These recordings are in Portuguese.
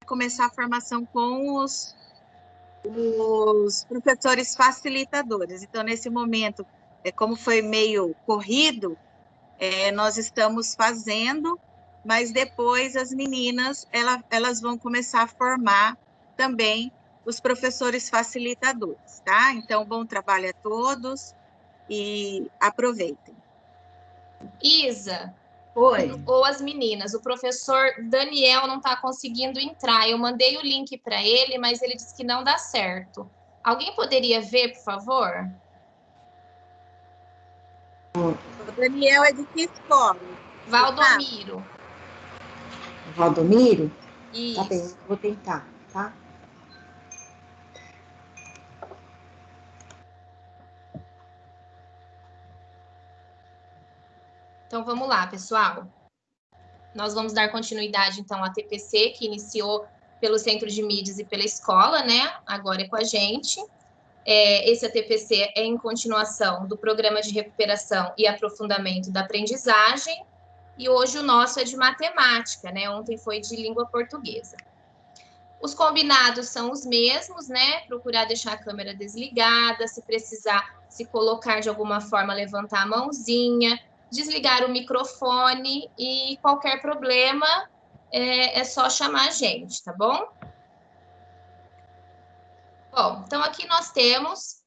começar a formação com os professores facilitadores. Então, nesse momento, como foi meio corrido, nós estamos fazendo, mas depois as meninas, elas vão começar a formar também os professores facilitadores, tá? Então, bom trabalho a todos e aproveitem. Isa, Oi. ou as meninas, o professor Daniel não está conseguindo entrar. Eu mandei o link para ele, mas ele disse que não dá certo. Alguém poderia ver, por favor? O Daniel é de que escola? Valdomiro. Valdomiro? Isso. Tá bem, vou tentar, tá? Então, vamos lá, pessoal. Nós vamos dar continuidade, então, à TPC, que iniciou pelo Centro de Mídias e pela escola, né? Agora é com a gente. Esse ATPC é em continuação do Programa de Recuperação e Aprofundamento da Aprendizagem, e hoje o nosso é de matemática, né? Ontem foi de língua portuguesa. Os combinados são os mesmos, né? Procurar deixar a câmera desligada, se precisar se colocar de alguma forma, levantar a mãozinha, desligar o microfone e qualquer problema é só chamar a gente, tá bom? Bom, então aqui nós temos,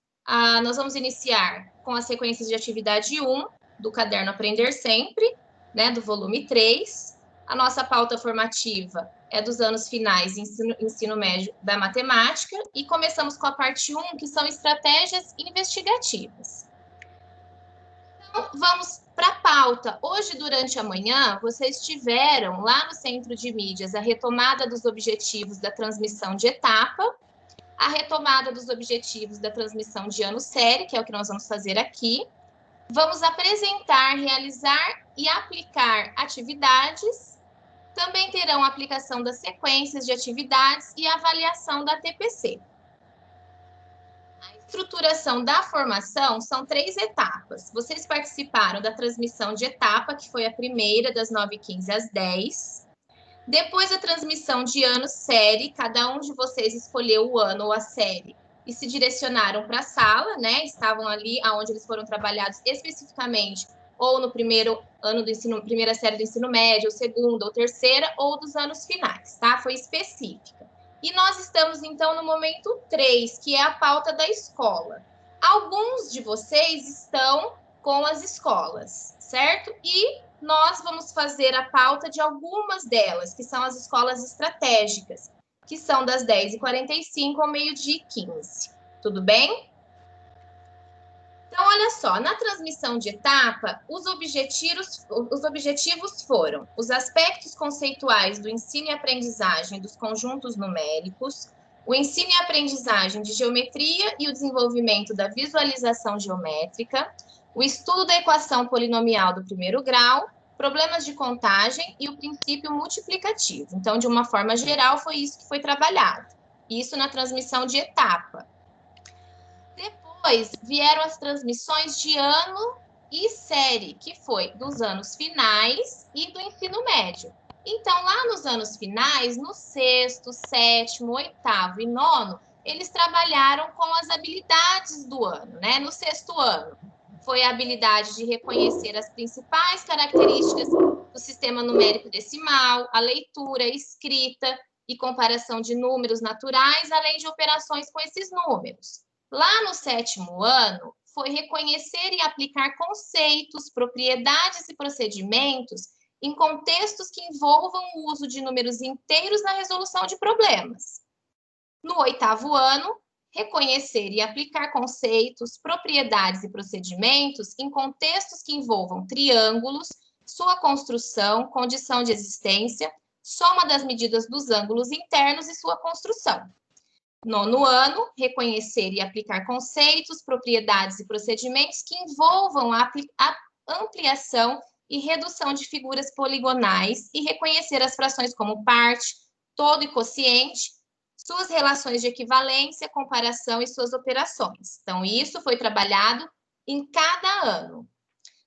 nós vamos iniciar com as sequências de atividade 1 do caderno Aprender Sempre, né, do volume 3. A nossa pauta formativa é dos anos finais de ensino médio da matemática e começamos com a parte 1, que são estratégias investigativas. Então, vamos para a pauta. Hoje, durante a manhã, vocês tiveram lá no Centro de Mídias a retomada dos objetivos da transmissão de etapa, a retomada dos objetivos da transmissão de ano-série, que é o que nós vamos fazer aqui. Vamos apresentar, realizar e aplicar atividades. Também terão a aplicação das sequências de atividades e avaliação da TPC. A estruturação da formação são 3 etapas. Vocês participaram da transmissão de etapa, que foi a primeira, das 9h15 às 10h. Depois a transmissão de ano-série, cada um de vocês escolheu o ano ou a série e se direcionaram para a sala, né? Estavam ali onde eles foram trabalhados especificamente, ou no primeiro ano do ensino, primeira série do ensino médio, ou segunda, ou terceira, ou dos anos finais, tá? Foi específica. E nós estamos, então, no momento 3, que é a pauta da escola. Alguns de vocês estão com as escolas, certo? E nós vamos fazer a pauta de algumas delas, que são as escolas estratégicas, que são das 10h45 ao 12h15. Tudo bem? Então, olha só, na transmissão de etapa, os objetivos foram os aspectos conceituais do ensino e aprendizagem dos conjuntos numéricos, o ensino e aprendizagem de geometria e o desenvolvimento da visualização geométrica, o estudo da equação polinomial do primeiro grau, problemas de contagem e o princípio multiplicativo. Então, de uma forma geral, foi isso que foi trabalhado. Isso na transmissão de etapa. Depois vieram as transmissões de ano e série, que foi dos anos finais e do ensino médio. Então, lá nos anos finais, no 6º, 7º, 8º e 9º, eles trabalharam com as habilidades do ano, né? No 6º ano, foi a habilidade de reconhecer as principais características do sistema numérico decimal, a leitura, a escrita e comparação de números naturais, além de operações com esses números. Lá no 7º ano, foi reconhecer e aplicar conceitos, propriedades e procedimentos em contextos que envolvam o uso de números inteiros na resolução de problemas. No 8º ano, reconhecer e aplicar conceitos, propriedades e procedimentos em contextos que envolvam triângulos, sua construção, condição de existência, soma das medidas dos ângulos internos e sua construção. 9º ano, reconhecer e aplicar conceitos, propriedades e procedimentos que envolvam a ampliação e redução de figuras poligonais e reconhecer as frações como parte, todo e quociente, suas relações de equivalência, comparação e suas operações. Então, isso foi trabalhado em cada ano.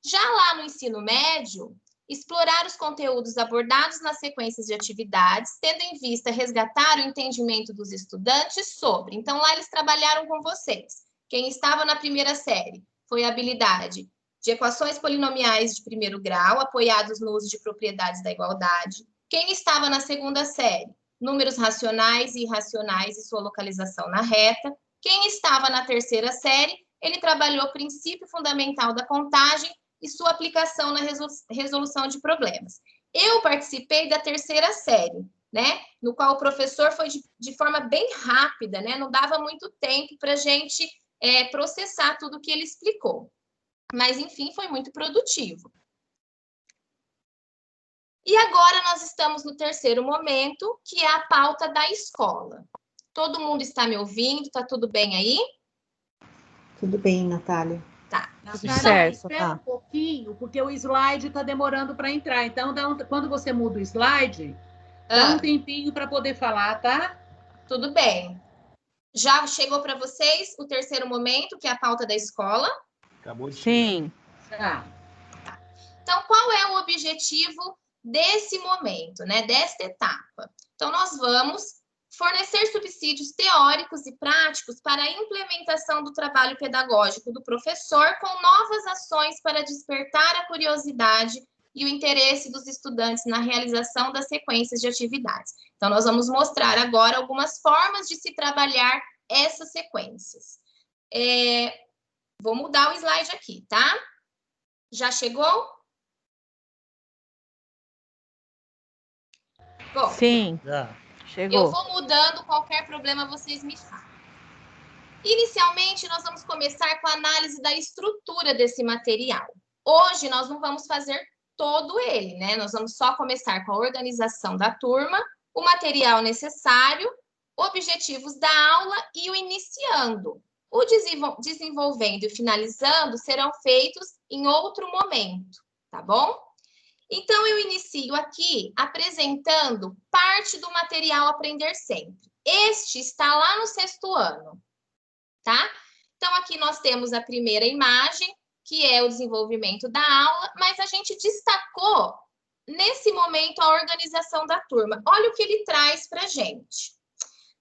Já lá no ensino médio, explorar os conteúdos abordados nas sequências de atividades, tendo em vista resgatar o entendimento dos estudantes sobre. Então, lá eles trabalharam com vocês. Quem estava na primeira série foi a habilidade de equações polinomiais de primeiro grau, apoiados no uso de propriedades da igualdade. Quem estava na segunda série? Números racionais e irracionais e sua localização na reta. Quem estava na terceira série, ele trabalhou o princípio fundamental da contagem e sua aplicação na resolução de problemas. Eu participei da terceira série, né? No qual o professor foi de forma bem rápida, né? Não dava muito tempo para a gente processar tudo que ele explicou. Mas, enfim, foi muito produtivo. E agora nós estamos no terceiro momento, que é a pauta da escola. Todo mundo está me ouvindo? Está tudo bem aí? Tudo bem, Natália. Tá. Natália, certo, espera um pouquinho, porque o slide está demorando para entrar. Então, quando você muda o slide, dá um tempinho para poder falar, tá? Tudo bem. Já chegou para vocês o terceiro momento, que é a pauta da escola? Acabou de Sim. Já. Então, qual é o objetivo desse momento, né? Desta etapa? Então, nós vamos fornecer subsídios teóricos e práticos para a implementação do trabalho pedagógico do professor com novas ações para despertar a curiosidade e o interesse dos estudantes na realização das sequências de atividades. Então, nós vamos mostrar agora algumas formas de se trabalhar essas sequências. Vou mudar o slide aqui, tá? Já chegou? Bom, Sim. Já. Chegou. Eu vou mudando, qualquer problema vocês me falam. Inicialmente, nós vamos começar com a análise da estrutura desse material. Hoje, nós não vamos fazer todo ele, né? Nós vamos só começar com a organização da turma, o material necessário, objetivos da aula e o iniciando. O desenvolvendo e finalizando serão feitos em outro momento, tá bom? Então, eu inicio aqui apresentando parte do material Aprender Sempre. Este está lá no 6º ano, tá? Então, aqui nós temos a primeira imagem, que é o desenvolvimento da aula, mas a gente destacou, nesse momento, a organização da turma. Olha o que ele traz para a gente.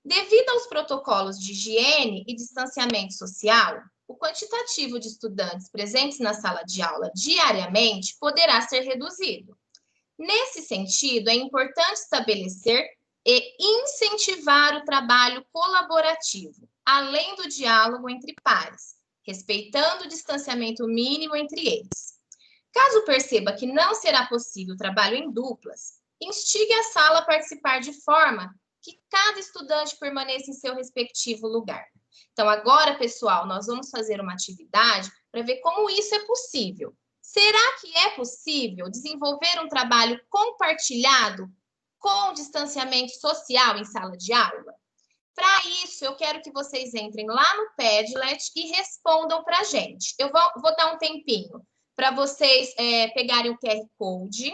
Devido aos protocolos de higiene e distanciamento social, o quantitativo de estudantes presentes na sala de aula diariamente poderá ser reduzido. Nesse sentido, é importante estabelecer e incentivar o trabalho colaborativo, além do diálogo entre pares, respeitando o distanciamento mínimo entre eles. Caso perceba que não será possível o trabalho em duplas, instigue a sala a participar de forma que cada estudante permaneça em seu respectivo lugar. Então, agora, pessoal, nós vamos fazer uma atividade para ver como isso é possível. Será que é possível desenvolver um trabalho compartilhado com distanciamento social em sala de aula? Para isso, eu quero que vocês entrem lá no Padlet e respondam para a gente. Eu vou dar um tempinho para vocês pegarem o QR Code.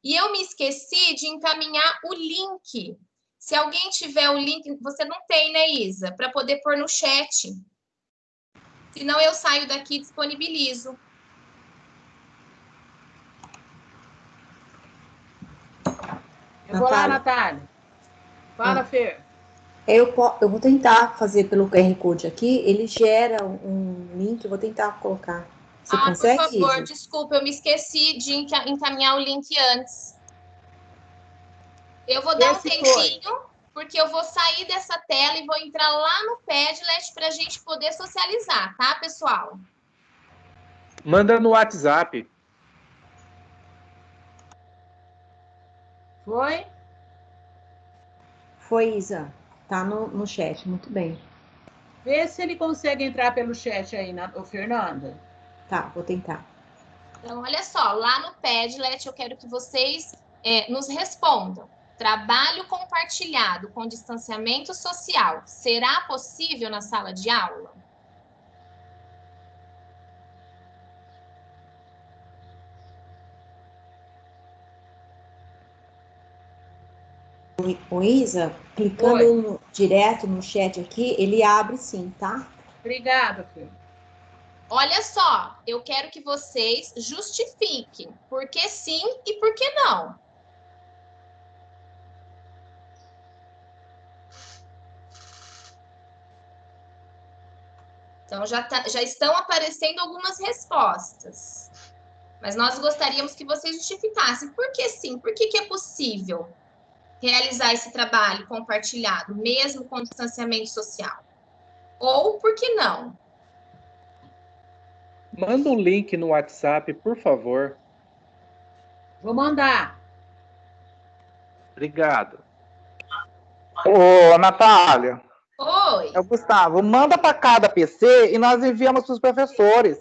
E eu me esqueci de encaminhar o link. Se alguém tiver o link, você não tem, né, Isa? Para poder pôr no chat. Senão eu saio daqui e disponibilizo. Eu vou lá, Natália. Fala, Fer. Eu vou tentar fazer pelo QR Code aqui, ele gera um link, eu vou tentar colocar. Você consegue, por favor, Isa? desculpa, eu me esqueci de encaminhar o link antes. Eu vou dar um tempinho, porque eu vou sair dessa tela e vou entrar lá no Padlet para a gente poder socializar, tá, pessoal? Manda no WhatsApp. Foi? Foi, Isa. Tá no chat, muito bem. Vê se ele consegue entrar pelo chat aí, Fernanda. Tá, vou tentar. Então, olha só, lá no Padlet eu quero que vocês nos respondam. Trabalho compartilhado com distanciamento social será possível na sala de aula? O Isa, clicando direto no chat aqui, ele abre sim, tá? Obrigada, Fer. Olha só, eu quero que vocês justifiquem por que sim e por que não. Então, já estão aparecendo algumas respostas. Mas nós gostaríamos que vocês justificassem por que sim, por que é possível realizar esse trabalho compartilhado, mesmo com distanciamento social. Ou por que não? Manda um link no WhatsApp, por favor. Vou mandar. Obrigado. Ô, Natália, Oi. é o Gustavo, manda para cada PC e nós enviamos para os professores.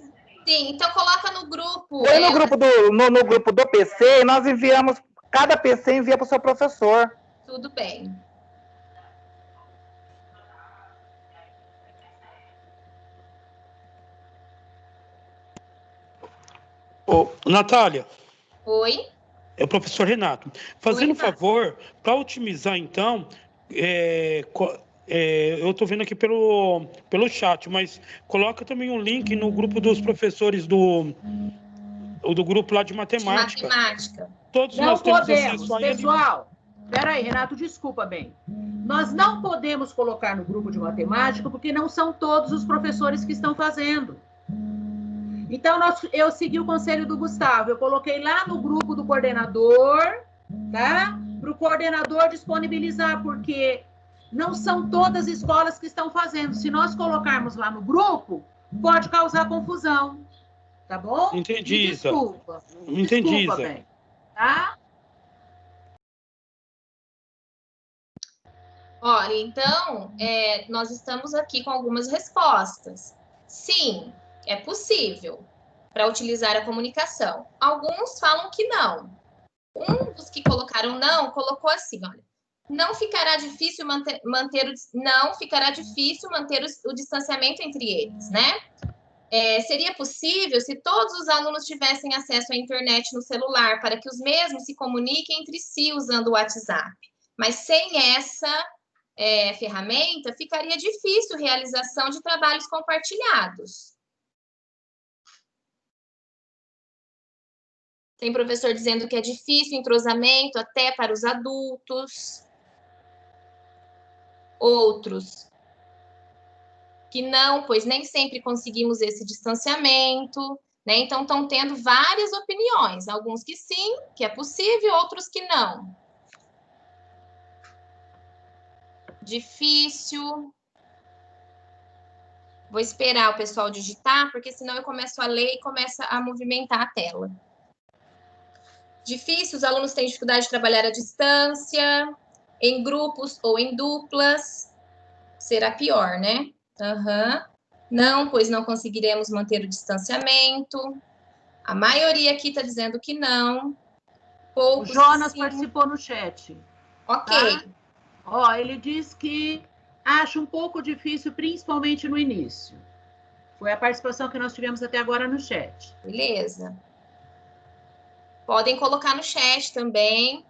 Sim, então coloca no grupo. Põe no grupo do PC e nós enviamos, cada PC envia para o seu professor. Tudo bem. Ô, Natália, Oi. é o professor Renato. Fazendo um favor, para otimizar, então, eu estou vendo aqui pelo chat, mas coloca também um link no grupo dos professores do grupo lá de matemática. De matemática. Todos Não nós temos podemos, acesso a ele. pessoal. Peraí, Renato, desculpa bem. Nós não podemos colocar no grupo de matemática porque não são todos os professores que estão fazendo. Então, eu segui o conselho do Gustavo. Eu coloquei lá no grupo do coordenador, tá? Para o coordenador disponibilizar, porque não são todas as escolas que estão fazendo. Se nós colocarmos lá no grupo, pode causar confusão. Tá bom? Entendi, Isa. Desculpa. Entendi, Desculpa, Isa. bem. Tá? Olha, então, nós estamos aqui com algumas respostas. Sim, é possível para utilizar a comunicação. Alguns falam que não. Um dos que colocaram não, colocou assim, olha, não ficará difícil manter o distanciamento entre eles, né? Seria possível se todos os alunos tivessem acesso à internet no celular para que os mesmos se comuniquem entre si usando o WhatsApp. Mas sem essa ferramenta, ficaria difícil a realização de trabalhos compartilhados. Tem professor dizendo que é difícil o entrosamento até para os adultos. Outros que não, pois nem sempre conseguimos esse distanciamento, né? Então, estão tendo várias opiniões. Alguns que sim, que é possível, outros que não. Difícil. Vou esperar o pessoal digitar, porque senão eu começo a ler e começo a movimentar a tela. Difícil, os alunos têm dificuldade de trabalhar à distância, em grupos ou em duplas. Será pior, né? Não, pois não conseguiremos manter o distanciamento. A maioria aqui está dizendo que não. Poucos o Jonas sim. Participou no chat. Ok. Tá? Ó, ele diz que acha um pouco difícil, principalmente no início. Foi a participação que nós tivemos até agora no chat. Beleza. Podem colocar no chat também.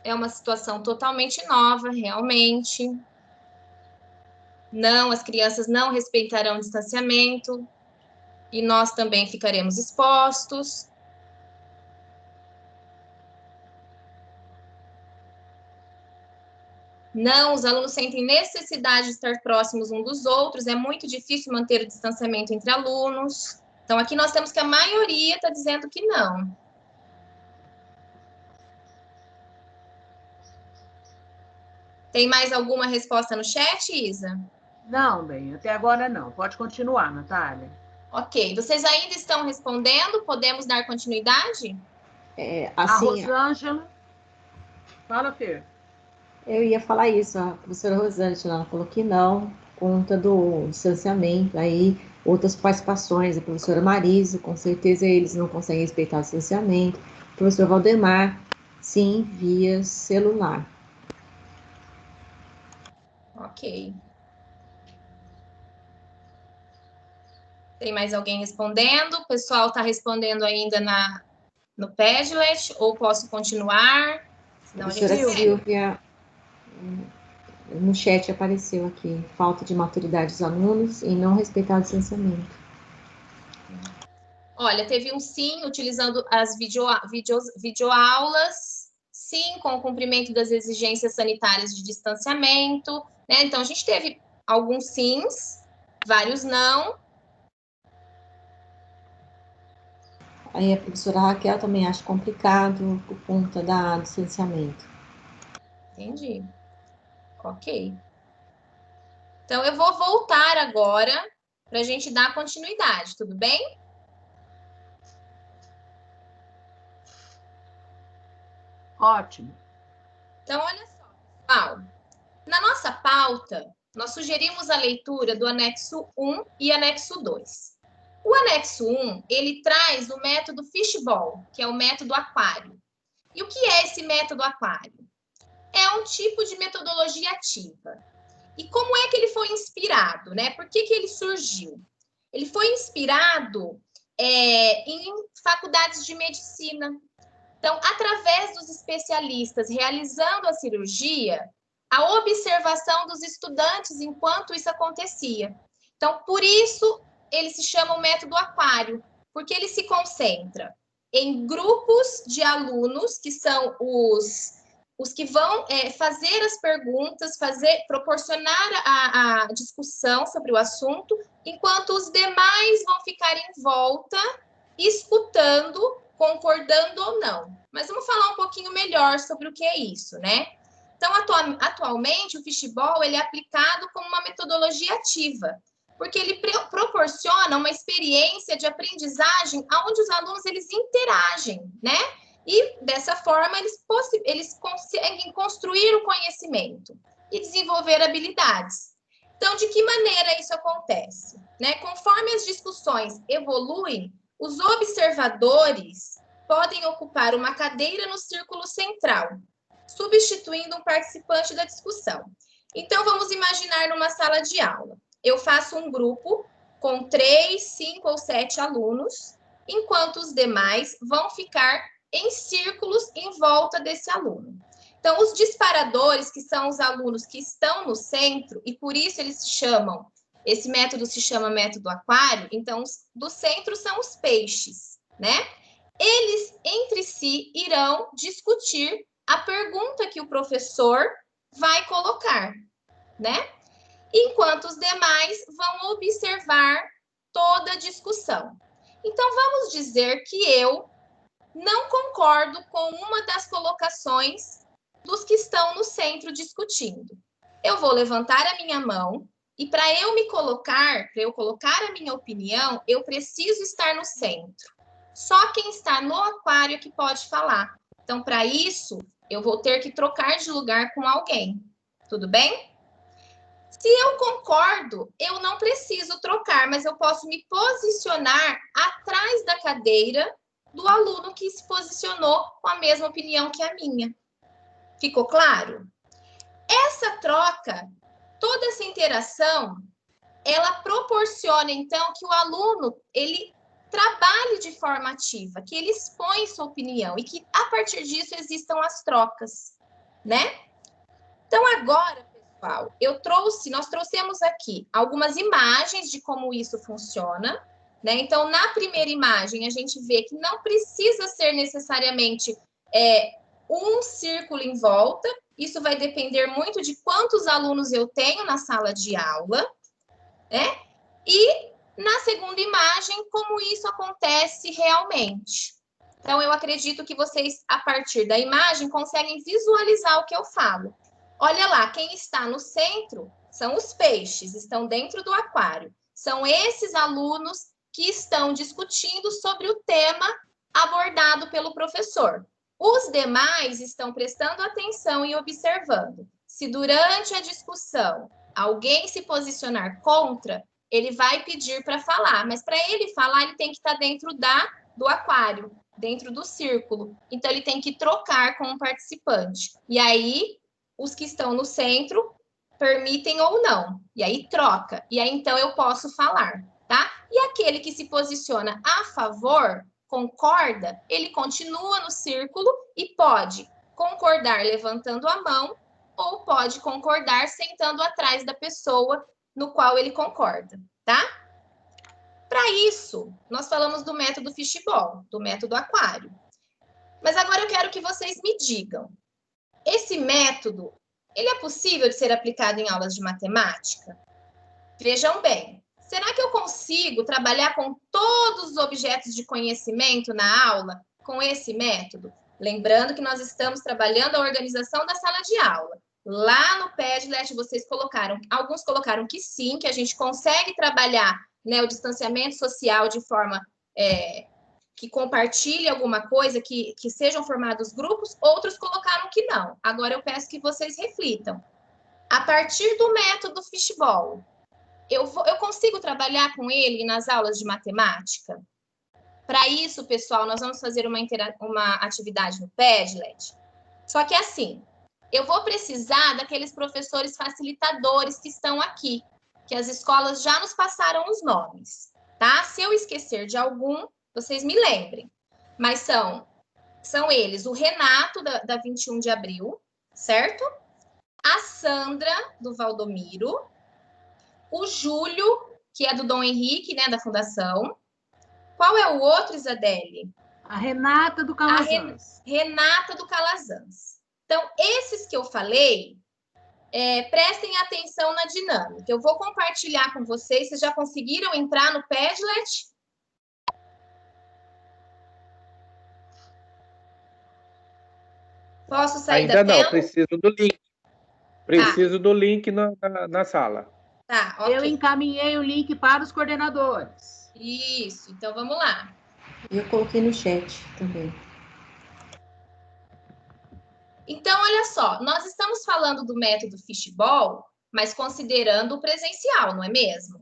É uma situação totalmente nova, realmente. Não, as crianças não respeitarão o distanciamento. E nós também ficaremos expostos. Não, os alunos sentem necessidade de estar próximos uns dos outros. É muito difícil manter o distanciamento entre alunos. Então, aqui nós temos que a maioria está dizendo que não. Tem mais alguma resposta no chat, Isa? Não, bem, até agora não. Pode continuar, Natália. Ok. Vocês ainda estão respondendo? Podemos dar continuidade? Assim, a Rosângela. Fala, Fer. eu ia falar isso, a professora Rosângela falou que não, por conta do distanciamento, aí outras participações, a professora Marisa, com certeza eles não conseguem respeitar o distanciamento, o professor Valdemar, sim, via celular. Ok. Tem mais alguém respondendo? O pessoal está respondendo ainda no Padlet, ou posso continuar? Senão Professora a gente Silvia, No chat apareceu aqui, falta de maturidade dos alunos e não respeitar o distanciamento. Olha, teve um sim, utilizando as videoaulas, sim, com o cumprimento das exigências sanitárias de distanciamento, né? Então, a gente teve alguns sims, vários não. Aí a professora Raquel também acha complicado por conta do distanciamento. Entendi. Ok. Então, eu vou voltar agora para a gente dar continuidade, tudo bem? Ótimo. Então, olha só, pessoal. Na nossa pauta, nós sugerimos a leitura do anexo 1 e anexo 2. O anexo 1, ele traz o método fishbowl, que é o método aquário. E o que é esse método aquário? É um tipo de metodologia ativa. E como é que ele foi inspirado, né? Por que ele surgiu? Ele foi inspirado em faculdades de medicina. Então, através dos especialistas realizando a cirurgia, a observação dos estudantes enquanto isso acontecia. Então, por isso, ele se chama o método aquário, porque ele se concentra em grupos de alunos, que são os que vão fazer as perguntas, proporcionar a discussão sobre o assunto, enquanto os demais vão ficar em volta, escutando, concordando ou não. Mas vamos falar um pouquinho melhor sobre o que é isso, né? Então, atualmente, o fishbowl ele é aplicado como uma metodologia ativa, porque ele proporciona uma experiência de aprendizagem onde os alunos eles interagem, né? E, dessa forma, eles conseguem construir o conhecimento e desenvolver habilidades. Então, de que maneira isso acontece? Né? Conforme as discussões evoluem, os observadores podem ocupar uma cadeira no círculo central, substituindo um participante da discussão. Então, vamos imaginar numa sala de aula. Eu faço um grupo com 3, 5 ou 7 alunos, enquanto os demais vão ficar em círculos em volta desse aluno. Então, os disparadores, que são os alunos que estão no centro, e por isso esse método se chama método aquário, então, do centro são os peixes, né? Eles, entre si, irão discutir a pergunta que o professor vai colocar, né? Enquanto os demais vão observar toda a discussão. Então, vamos dizer que eu não concordo com uma das colocações dos que estão no centro discutindo. Eu vou levantar a minha mão e para eu colocar a minha opinião, eu preciso estar no centro. Só quem está no aquário é que pode falar. Então, para isso, eu vou ter que trocar de lugar com alguém. Tudo bem? Se eu concordo, eu não preciso trocar, mas eu posso me posicionar atrás da cadeira do aluno que se posicionou com a mesma opinião que a minha. Ficou claro? Essa troca, toda essa interação, ela proporciona, então, que o aluno, ele trabalhe de forma ativa, que ele expõe sua opinião e que, a partir disso, existam as trocas, né? Então, agora, pessoal, nós trouxemos aqui algumas imagens de como isso funciona, né? Então, na primeira imagem, a gente vê que não precisa ser necessariamente um círculo em volta, isso vai depender muito de quantos alunos eu tenho na sala de aula, né? E na segunda imagem, como isso acontece realmente. Então, eu acredito que vocês, a partir da imagem, conseguem visualizar o que eu falo. Olha lá, quem está no centro são os peixes, estão dentro do aquário. São esses alunos que estão discutindo sobre o tema abordado pelo professor. Os demais estão prestando atenção e observando. Se durante a discussão alguém se posicionar contra, ele vai pedir para falar, mas para ele falar, ele tem que estar dentro do aquário, dentro do círculo. Então, ele tem que trocar com um participante. E aí, os que estão no centro permitem ou não. E aí, troca. E aí, então, eu posso falar, tá? E aquele que se posiciona a favor, concorda, ele continua no círculo e pode concordar levantando a mão ou pode concordar sentando atrás da pessoa no qual ele concorda, tá? Para isso, nós falamos do método fishbowl, do método aquário. Mas agora eu quero que vocês me digam, esse método, ele é possível de ser aplicado em aulas de matemática? Vejam bem, será que eu consigo trabalhar com todos os objetos de conhecimento na aula com esse método? Lembrando que nós estamos trabalhando a organização da sala de aula. Lá no Padlet, alguns colocaram que sim, que a gente consegue trabalhar, né, o distanciamento social de forma que compartilhe alguma coisa, que sejam formados grupos, outros colocaram que não. Agora eu peço que vocês reflitam. A partir do método fishbowl, eu consigo trabalhar com ele nas aulas de matemática? Para isso, pessoal, nós vamos fazer uma atividade no Padlet. Só que assim, eu vou precisar daqueles professores facilitadores que estão aqui, que as escolas já nos passaram os nomes, tá? Se eu esquecer de algum, vocês me lembrem. Mas são eles, o Renato, da 21 de abril, certo? A Sandra, do Valdomiro. O Júlio, que é do Dom Henrique, né, da Fundação. Qual é o outro, Isabelle? A Renata do Calazans. Renata do Calazans. Então, esses que eu falei, prestem atenção na dinâmica. Eu vou compartilhar com vocês. Vocês já conseguiram entrar no Padlet? Posso sair Ainda da tela? não, preciso do link. Preciso do link na sala. Tá, ok. Eu encaminhei o link para os coordenadores. Isso, então vamos lá. Eu coloquei no chat também. Então, olha só, nós estamos falando do método fishbowl, mas considerando o presencial, não é mesmo?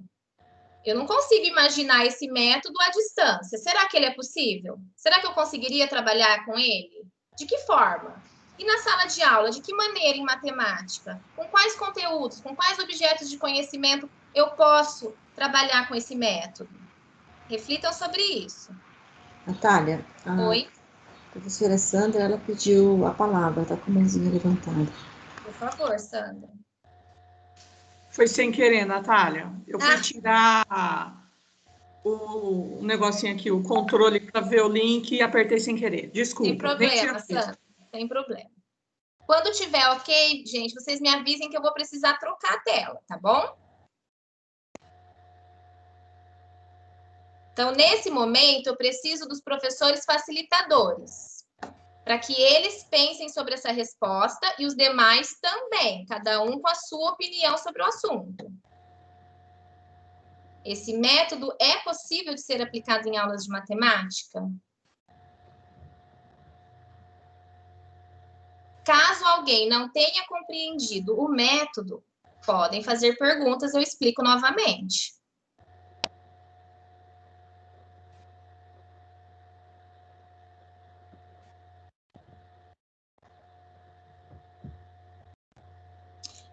Eu não consigo imaginar esse método à distância. Será que ele é possível? Será que eu conseguiria trabalhar com ele? De que forma? E na sala de aula, de que maneira em matemática? Com quais conteúdos, com quais objetos de conhecimento eu posso trabalhar com esse método? Reflitam sobre isso. Natália, Oi? a professora Sandra, ela pediu a palavra, está com a mãozinha levantada. Por favor, Sandra. Foi sem querer, Natália. Eu fui tirar o negocinho aqui, o controle para ver o link e apertei sem querer. Desculpa. Sem problema, Sandra. Sem problema. Quando tiver ok, gente, vocês me avisem que eu vou precisar trocar a tela, tá bom? Então, nesse momento, eu preciso dos professores facilitadores, para que eles pensem sobre essa resposta e os demais também, cada um com a sua opinião sobre o assunto. Esse método é possível de ser aplicado em aulas de matemática? Caso alguém não tenha compreendido o método, podem fazer perguntas, eu explico novamente.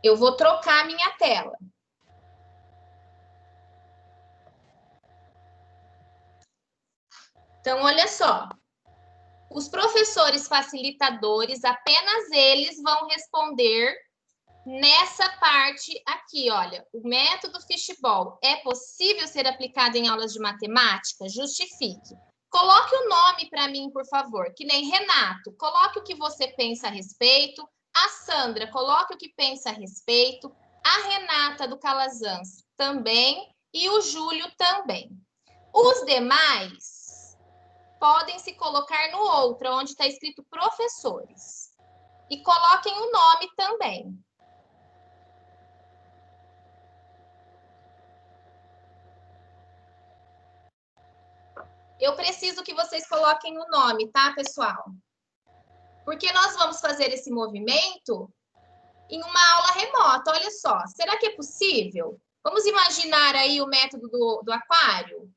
Eu vou trocar a minha tela. Então, olha só. Os professores facilitadores, apenas eles vão responder nessa parte aqui, olha. O método fishbowl é possível ser aplicado em aulas de matemática? Justifique. Coloque o nome para mim, por favor. Que nem Renato, coloque o que você pensa a respeito. A Sandra, coloque o que pensa a respeito. A Renata do Calazans também. E o Júlio também. Os demais podem se colocar no outro, onde está escrito professores. E coloquem o nome também. Eu preciso que vocês coloquem o nome, tá, pessoal? Porque nós vamos fazer esse movimento em uma aula remota. Olha só, será que é possível? Vamos imaginar aí o método do aquário?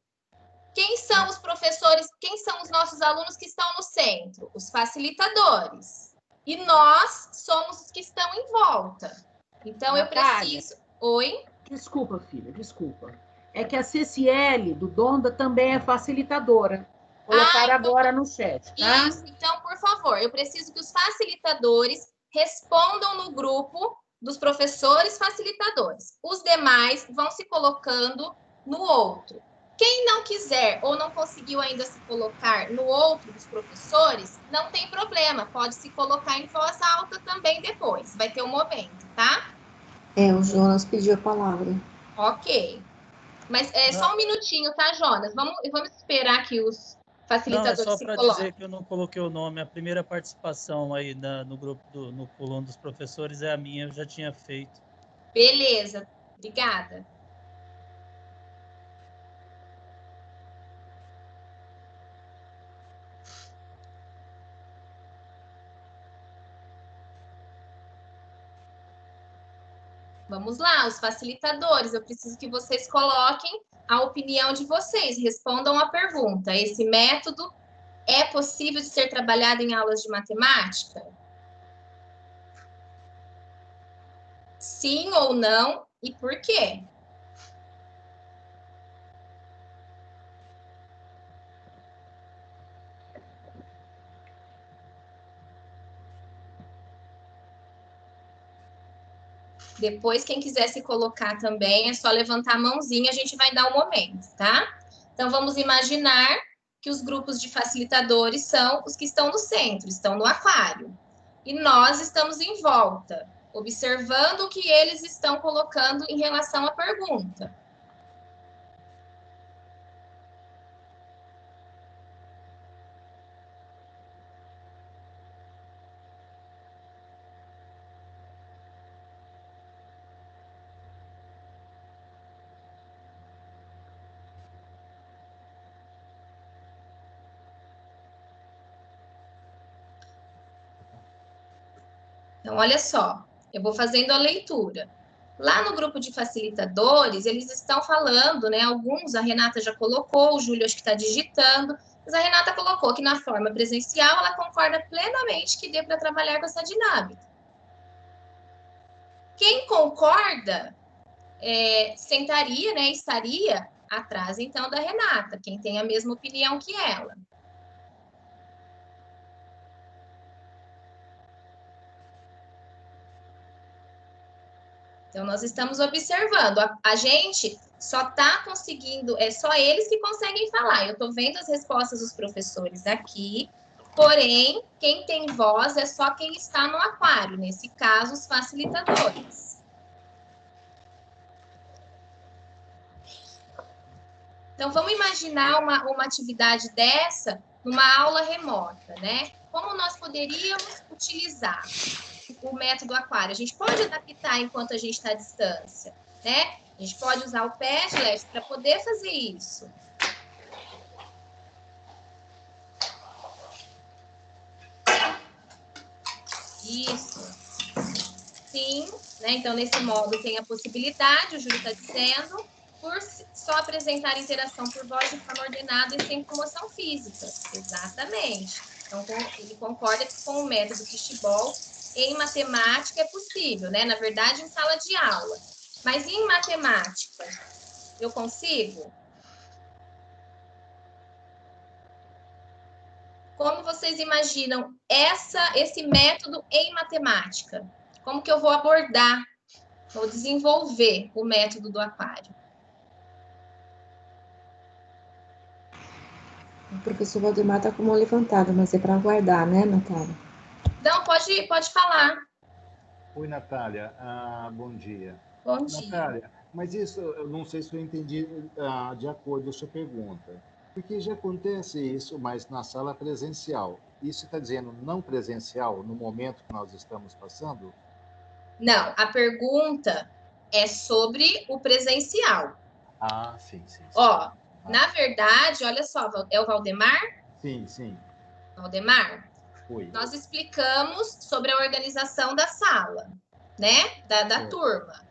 Quem são os professores, quem são os nossos alunos que estão no centro? Os facilitadores. E nós somos os que estão em volta. Então, eu preciso... Oi? Desculpa, filha, desculpa. É que a CCL do Donda também é facilitadora. Colocar então, agora no chat, tá? Isso, então, por favor, eu preciso que os facilitadores respondam no grupo dos professores facilitadores. Os demais vão se colocando no outro. Quem não quiser ou não conseguiu ainda se colocar no outro dos professores, não tem problema, pode se colocar em voz alta também depois, vai ter um momento, tá? O Jonas pediu a palavra. Ok. Mas só um minutinho, tá, Jonas? Vamos esperar que os facilitadores só se para coloquem. dizer que eu não coloquei o nome. A primeira participação aí no grupo, no coluna dos professores é a minha, eu já tinha feito. Beleza, obrigada. Vamos lá, os facilitadores, eu preciso que vocês coloquem a opinião de vocês, respondam a pergunta. Esse método é possível de ser trabalhado em aulas de matemática? Sim ou não, e por quê? Depois, quem quiser se colocar também, é só levantar a mãozinha, a gente vai dar um momento, tá? Então, vamos imaginar que os grupos de facilitadores são os que estão no centro, estão no aquário. E nós estamos em volta, observando o que eles estão colocando em relação à pergunta. Então, olha só, eu vou fazendo a leitura. Lá no grupo de facilitadores, eles estão falando, né? Alguns, a Renata já colocou, o Júlio acho que está digitando, mas a Renata colocou que na forma presencial ela concorda plenamente que dê para trabalhar com essa dinâmica. Quem concorda sentaria, né? Estaria atrás, então, da Renata, quem tem a mesma opinião que ela. Então, nós estamos observando. A gente só está conseguindo, é só eles que conseguem falar. Eu estou vendo as respostas dos professores aqui, porém, quem tem voz é só quem está no aquário, nesse caso, os facilitadores. Então, vamos imaginar uma atividade dessa numa aula remota, né? Como nós poderíamos utilizar o método aquário? A gente pode adaptar enquanto a gente está à distância, né? A gente pode usar o Padlet para poder fazer isso. Isso. Sim, né? Então, nesse modo tem a possibilidade, o Júlio está dizendo, por só apresentar interação por voz de forma ordenada e sem comoção física. Exatamente. Então, ele concorda que com o método fishball, em matemática é possível, né? Na verdade, em sala de aula. Mas em matemática, eu consigo? Como vocês imaginam esse método em matemática? Como que eu vou abordar, vou desenvolver o método do aquário? O professor Valdemar está com a mão levantada, mas é para aguardar, né, Natália? Não, pode falar. Oi, Natália. Bom dia. Bom dia. Natália, mas isso, eu não sei se eu entendi de acordo com a sua pergunta. Porque já acontece isso, mas na sala presencial. Isso está dizendo não presencial no momento que nós estamos passando? Não, a pergunta é sobre o presencial. Ah, sim. Ó, na verdade, olha só, é o Valdemar? Sim. Valdemar? Oi. Nós explicamos sobre a organização da sala, né? Da turma.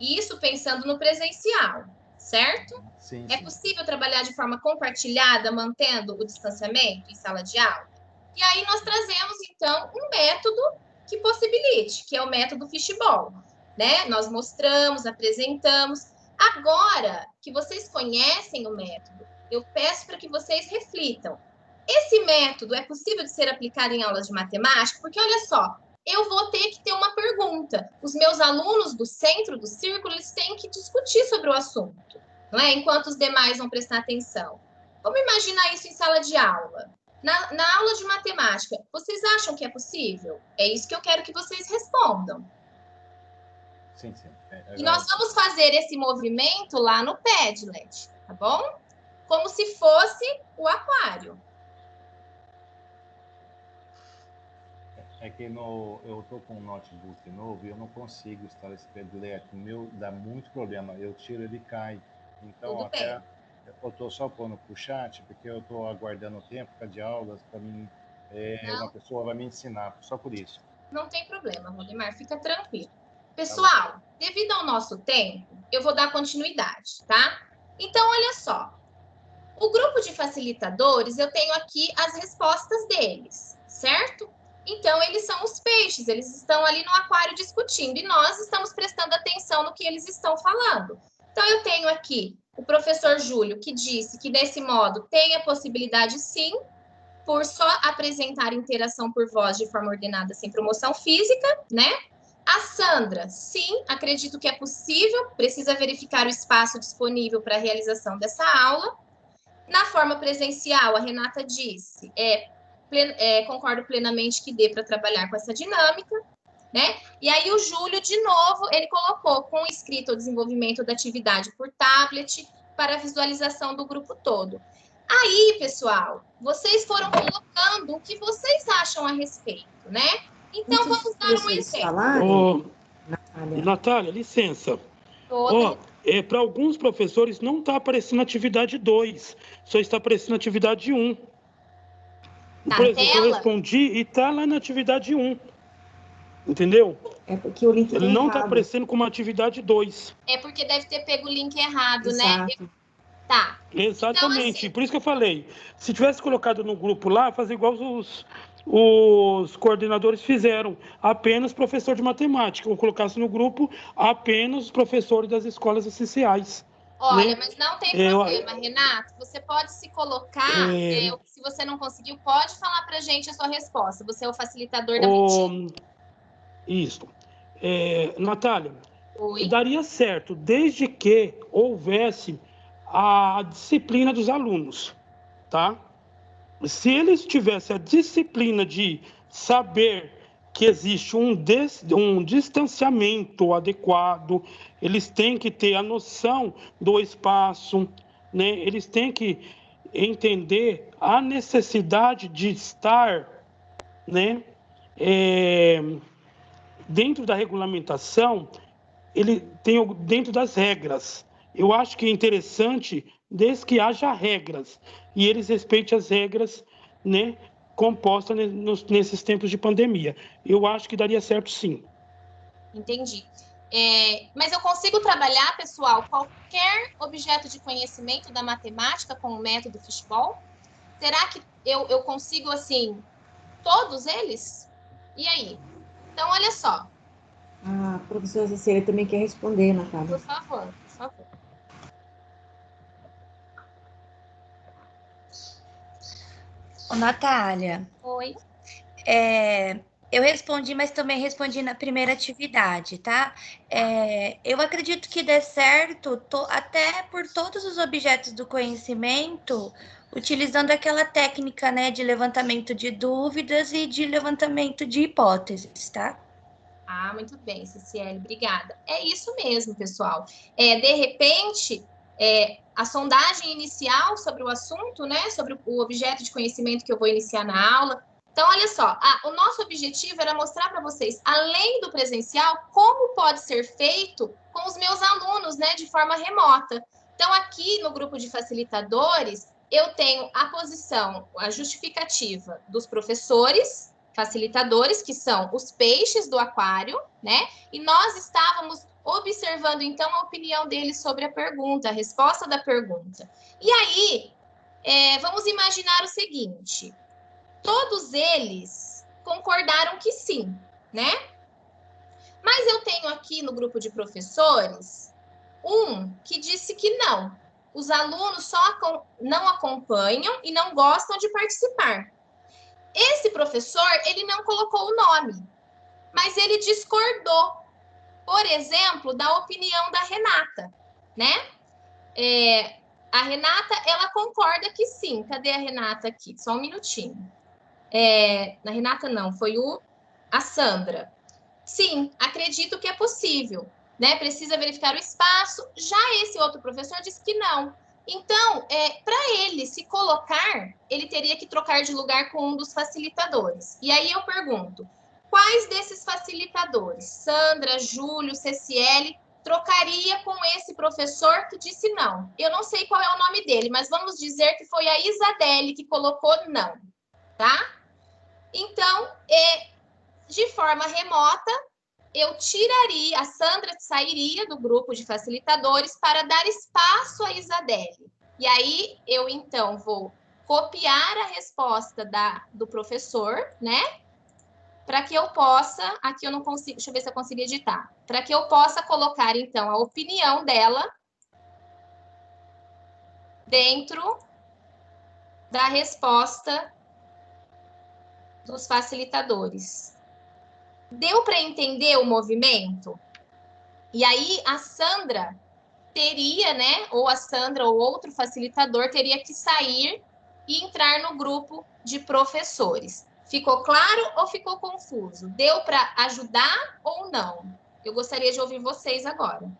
Isso pensando no presencial, certo? Sim. É possível trabalhar de forma compartilhada, mantendo o distanciamento em sala de aula? E aí nós trazemos, então, um método que possibilite, que é o método fishball, né? Nós mostramos, apresentamos. Agora que vocês conhecem o método, eu peço para que vocês reflitam. Esse método é possível de ser aplicado em aulas de matemática? Porque, olha só, eu vou ter que ter uma pergunta. Os meus alunos do centro, do círculo, eles têm que discutir sobre o assunto, não é? Enquanto os demais vão prestar atenção. Vamos imaginar isso em sala de aula. Na aula de matemática, vocês acham que é possível? É isso que eu quero que vocês respondam. Sim, sim. E nós vamos fazer esse movimento lá no Padlet, tá bom? Como se fosse o aquário. É que eu estou com um notebook novo e eu não consigo instalar esse Padlet. O meu dá muito problema. Eu tiro, ele cai. Então, Tudo até bem. eu estou só pondo para o chat, porque eu estou aguardando o tempo de aulas para mim. Uma pessoa vai me ensinar, só por isso. Não tem problema, Rodemar, fica tranquilo. Pessoal, devido ao nosso tempo, eu vou dar continuidade, tá? Então, olha só. O grupo de facilitadores, eu tenho aqui as respostas deles, certo? Então, eles são os peixes, eles estão ali no aquário discutindo e nós estamos prestando atenção no que eles estão falando. Então, eu tenho aqui o professor Júlio, que disse que, desse modo, tem a possibilidade, sim, por só apresentar interação por voz de forma ordenada sem promoção física, né? A Sandra, sim, acredito que é possível, precisa verificar o espaço disponível para a realização dessa aula. Na forma presencial, a Renata disse, concordo plenamente que dê para trabalhar com essa dinâmica, né? E aí o Júlio, de novo, ele colocou com escrito o desenvolvimento da atividade por tablet para a visualização do grupo todo. Aí, pessoal, vocês foram colocando o que vocês acham a respeito, né? Então, vamos dar um exemplo. Natália, licença. Para alguns professores não está aparecendo atividade 2, só está aparecendo atividade 1. Por exemplo, eu respondi e está lá na atividade 1. Entendeu? É porque o link ele não está aparecendo como atividade 2. É porque deve ter pego o link errado, exato, né? Tá. Exatamente. Então, assim, por isso que eu falei. Se tivesse colocado no grupo lá, fazer igual os coordenadores fizeram. Apenas professor de matemática. Ou colocasse no grupo apenas os professores das escolas essenciais. Olha, né? Mas não tem problema, Renato. Você pode se colocar. Se você não conseguiu, pode falar para a gente a sua resposta. Você é o facilitador da meeting. Isso. Natália, Oi? Daria certo, desde que houvesse a disciplina dos alunos, tá? Se eles tivessem a disciplina de saber que existe um distanciamento adequado, eles têm que ter a noção do espaço, né? Eles têm que entender a necessidade de estar, né? Dentro da regulamentação, ele tem dentro das regras. Eu acho que é interessante, desde que haja regras, e eles respeitem as regras, né, compostas nesses tempos de pandemia. Eu acho que daria certo, sim. Entendi. Mas eu consigo trabalhar, pessoal, qualquer objeto de conhecimento da matemática com o método fishball? Será que eu consigo, assim, todos eles? E aí? Então, olha só. A professora Cecília também quer responder, Natália. Por favor, por favor. Ô, Natália. Oi. Eu respondi, mas também respondi na primeira atividade, tá? Eu acredito que dê certo, até por todos os objetos do conhecimento, utilizando aquela técnica, né, de levantamento de dúvidas e de levantamento de hipóteses, tá? Ah, muito bem, Ceciele, obrigada. É isso mesmo, pessoal. De repente, a sondagem inicial sobre o assunto, né, sobre o objeto de conhecimento que eu vou iniciar na aula. Então, olha só, o nosso objetivo era mostrar para vocês, além do presencial, como pode ser feito com os meus alunos, né, de forma remota. Então, aqui no grupo de facilitadores, eu tenho a justificativa dos professores facilitadores, que são os peixes do aquário, né? E nós estávamos observando, então, a opinião deles sobre a pergunta, a resposta da pergunta. E aí, vamos imaginar o seguinte, todos eles concordaram que sim, né? Mas eu tenho aqui no grupo de professores um que disse que não. Os alunos só não acompanham e não gostam de participar. Esse professor, ele não colocou o nome. mas ele discordou, por exemplo, da opinião da Renata, né? A Renata, ela concorda que sim. Cadê a Renata aqui? Só um minutinho. A Renata não, foi a Sandra. Sim, acredito que é possível, né? Precisa verificar o espaço. Já esse outro professor disse que não. Então, para ele se colocar, ele teria que trocar de lugar com um dos facilitadores. E aí eu pergunto, quais desses facilitadores, Sandra, Júlio, CCL, trocaria com esse professor que disse não? Eu não sei qual é o nome dele, mas vamos dizer que foi a Isadele que colocou não, tá? Então, de forma remota, eu tiraria, a Sandra sairia do grupo de facilitadores para dar espaço à Isadele. E aí, eu, então, vou copiar a resposta do professor, né? Para que eu possa, aqui eu não consigo, deixa eu ver se eu consigo editar, para que eu possa colocar, então, a opinião dela dentro da resposta dos facilitadores. Deu para entender o movimento? E aí a Sandra teria, né, ou a Sandra ou outro facilitador teria que sair e entrar no grupo de professores. Ficou claro ou ficou confuso? Deu para ajudar ou não? Eu gostaria de ouvir vocês agora.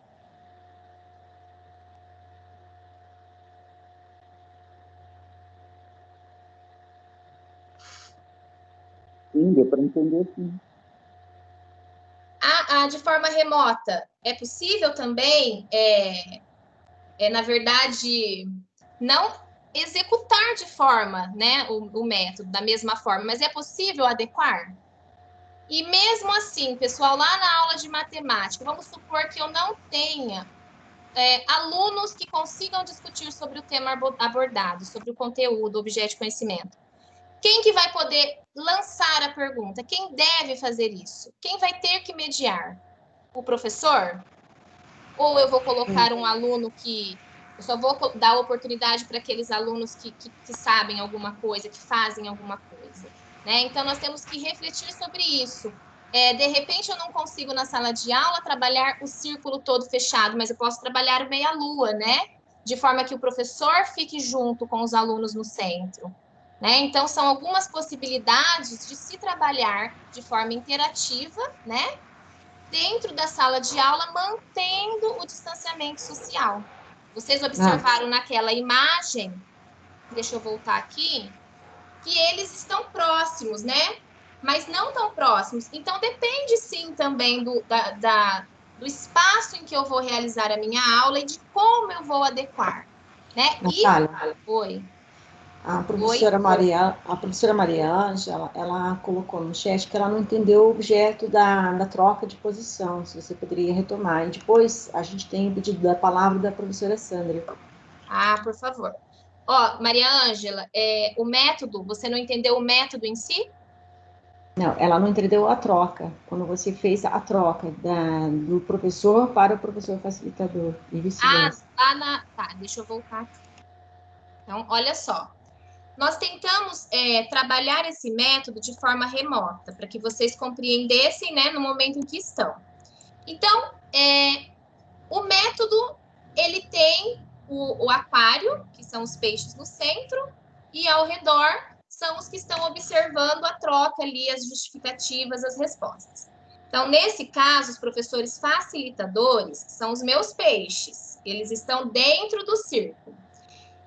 Sim, deu para entender, sim. De forma remota, é possível também, na verdade, não executar de forma, né, o método da mesma forma, mas é possível adequar? E mesmo assim, pessoal, lá na aula de matemática, vamos supor que eu não tenha alunos que consigam discutir sobre o tema abordado, sobre o conteúdo, objeto de conhecimento. Quem que vai poder lançar a pergunta? Quem deve fazer isso? Quem vai ter que mediar? O professor? Ou eu vou colocar um aluno que... Eu só vou dar oportunidade para aqueles alunos que sabem alguma coisa, que fazem alguma coisa, né? Então, nós temos que refletir sobre isso. De repente, eu não consigo, na sala de aula, trabalhar o círculo todo fechado, mas eu posso trabalhar meia-lua, né? De forma que o professor fique junto com os alunos no centro. Né? Então, são algumas possibilidades de se trabalhar de forma interativa, né? Dentro da sala de aula, mantendo o distanciamento social. Vocês observaram naquela imagem, deixa eu voltar aqui, que eles estão próximos, né? Mas não tão próximos. Então, depende sim também do espaço em que eu vou realizar a minha aula e de como eu vou adequar, né? Natália. Oi. A professora Maria Ângela, ela colocou no chat que ela não entendeu o objeto da troca de posição, se você poderia retomar. E depois a gente tem o pedido da palavra da professora Sandra. Por favor. Maria Ângela, o método, você não entendeu o método em si? Não, ela não entendeu a troca, quando você fez a troca do professor para o professor facilitador e vice-versa. Tá, deixa eu voltar aqui. Então, olha só. Nós tentamos trabalhar esse método de forma remota, para que vocês compreendessem, né, no momento em que estão. Então, o método, ele tem o aquário, que são os peixes no centro, e ao redor são os que estão observando a troca ali, as justificativas, as respostas. Então, nesse caso, os professores facilitadores são os meus peixes. Eles estão dentro do círculo.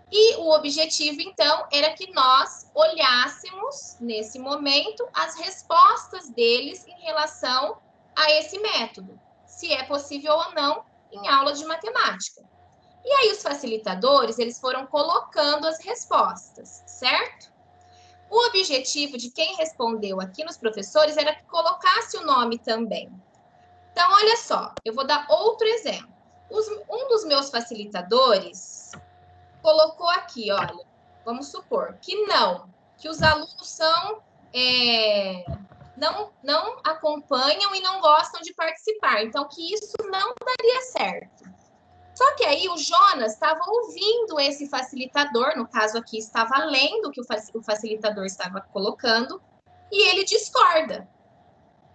E o objetivo, então, era que nós olhássemos, nesse momento, as respostas deles em relação a esse método, se é possível ou não em aula de matemática. E aí os facilitadores, eles foram colocando as respostas, certo? O objetivo de quem respondeu aqui nos professores era que colocasse o nome também. Então, olha só, eu vou dar outro exemplo. Um dos meus facilitadores colocou aqui, olha, vamos supor que os alunos não acompanham e não gostam de participar, então que isso não daria certo. Só que aí o Jonas estava ouvindo esse facilitador, no caso aqui estava lendo o que o facilitador estava colocando, e ele discorda.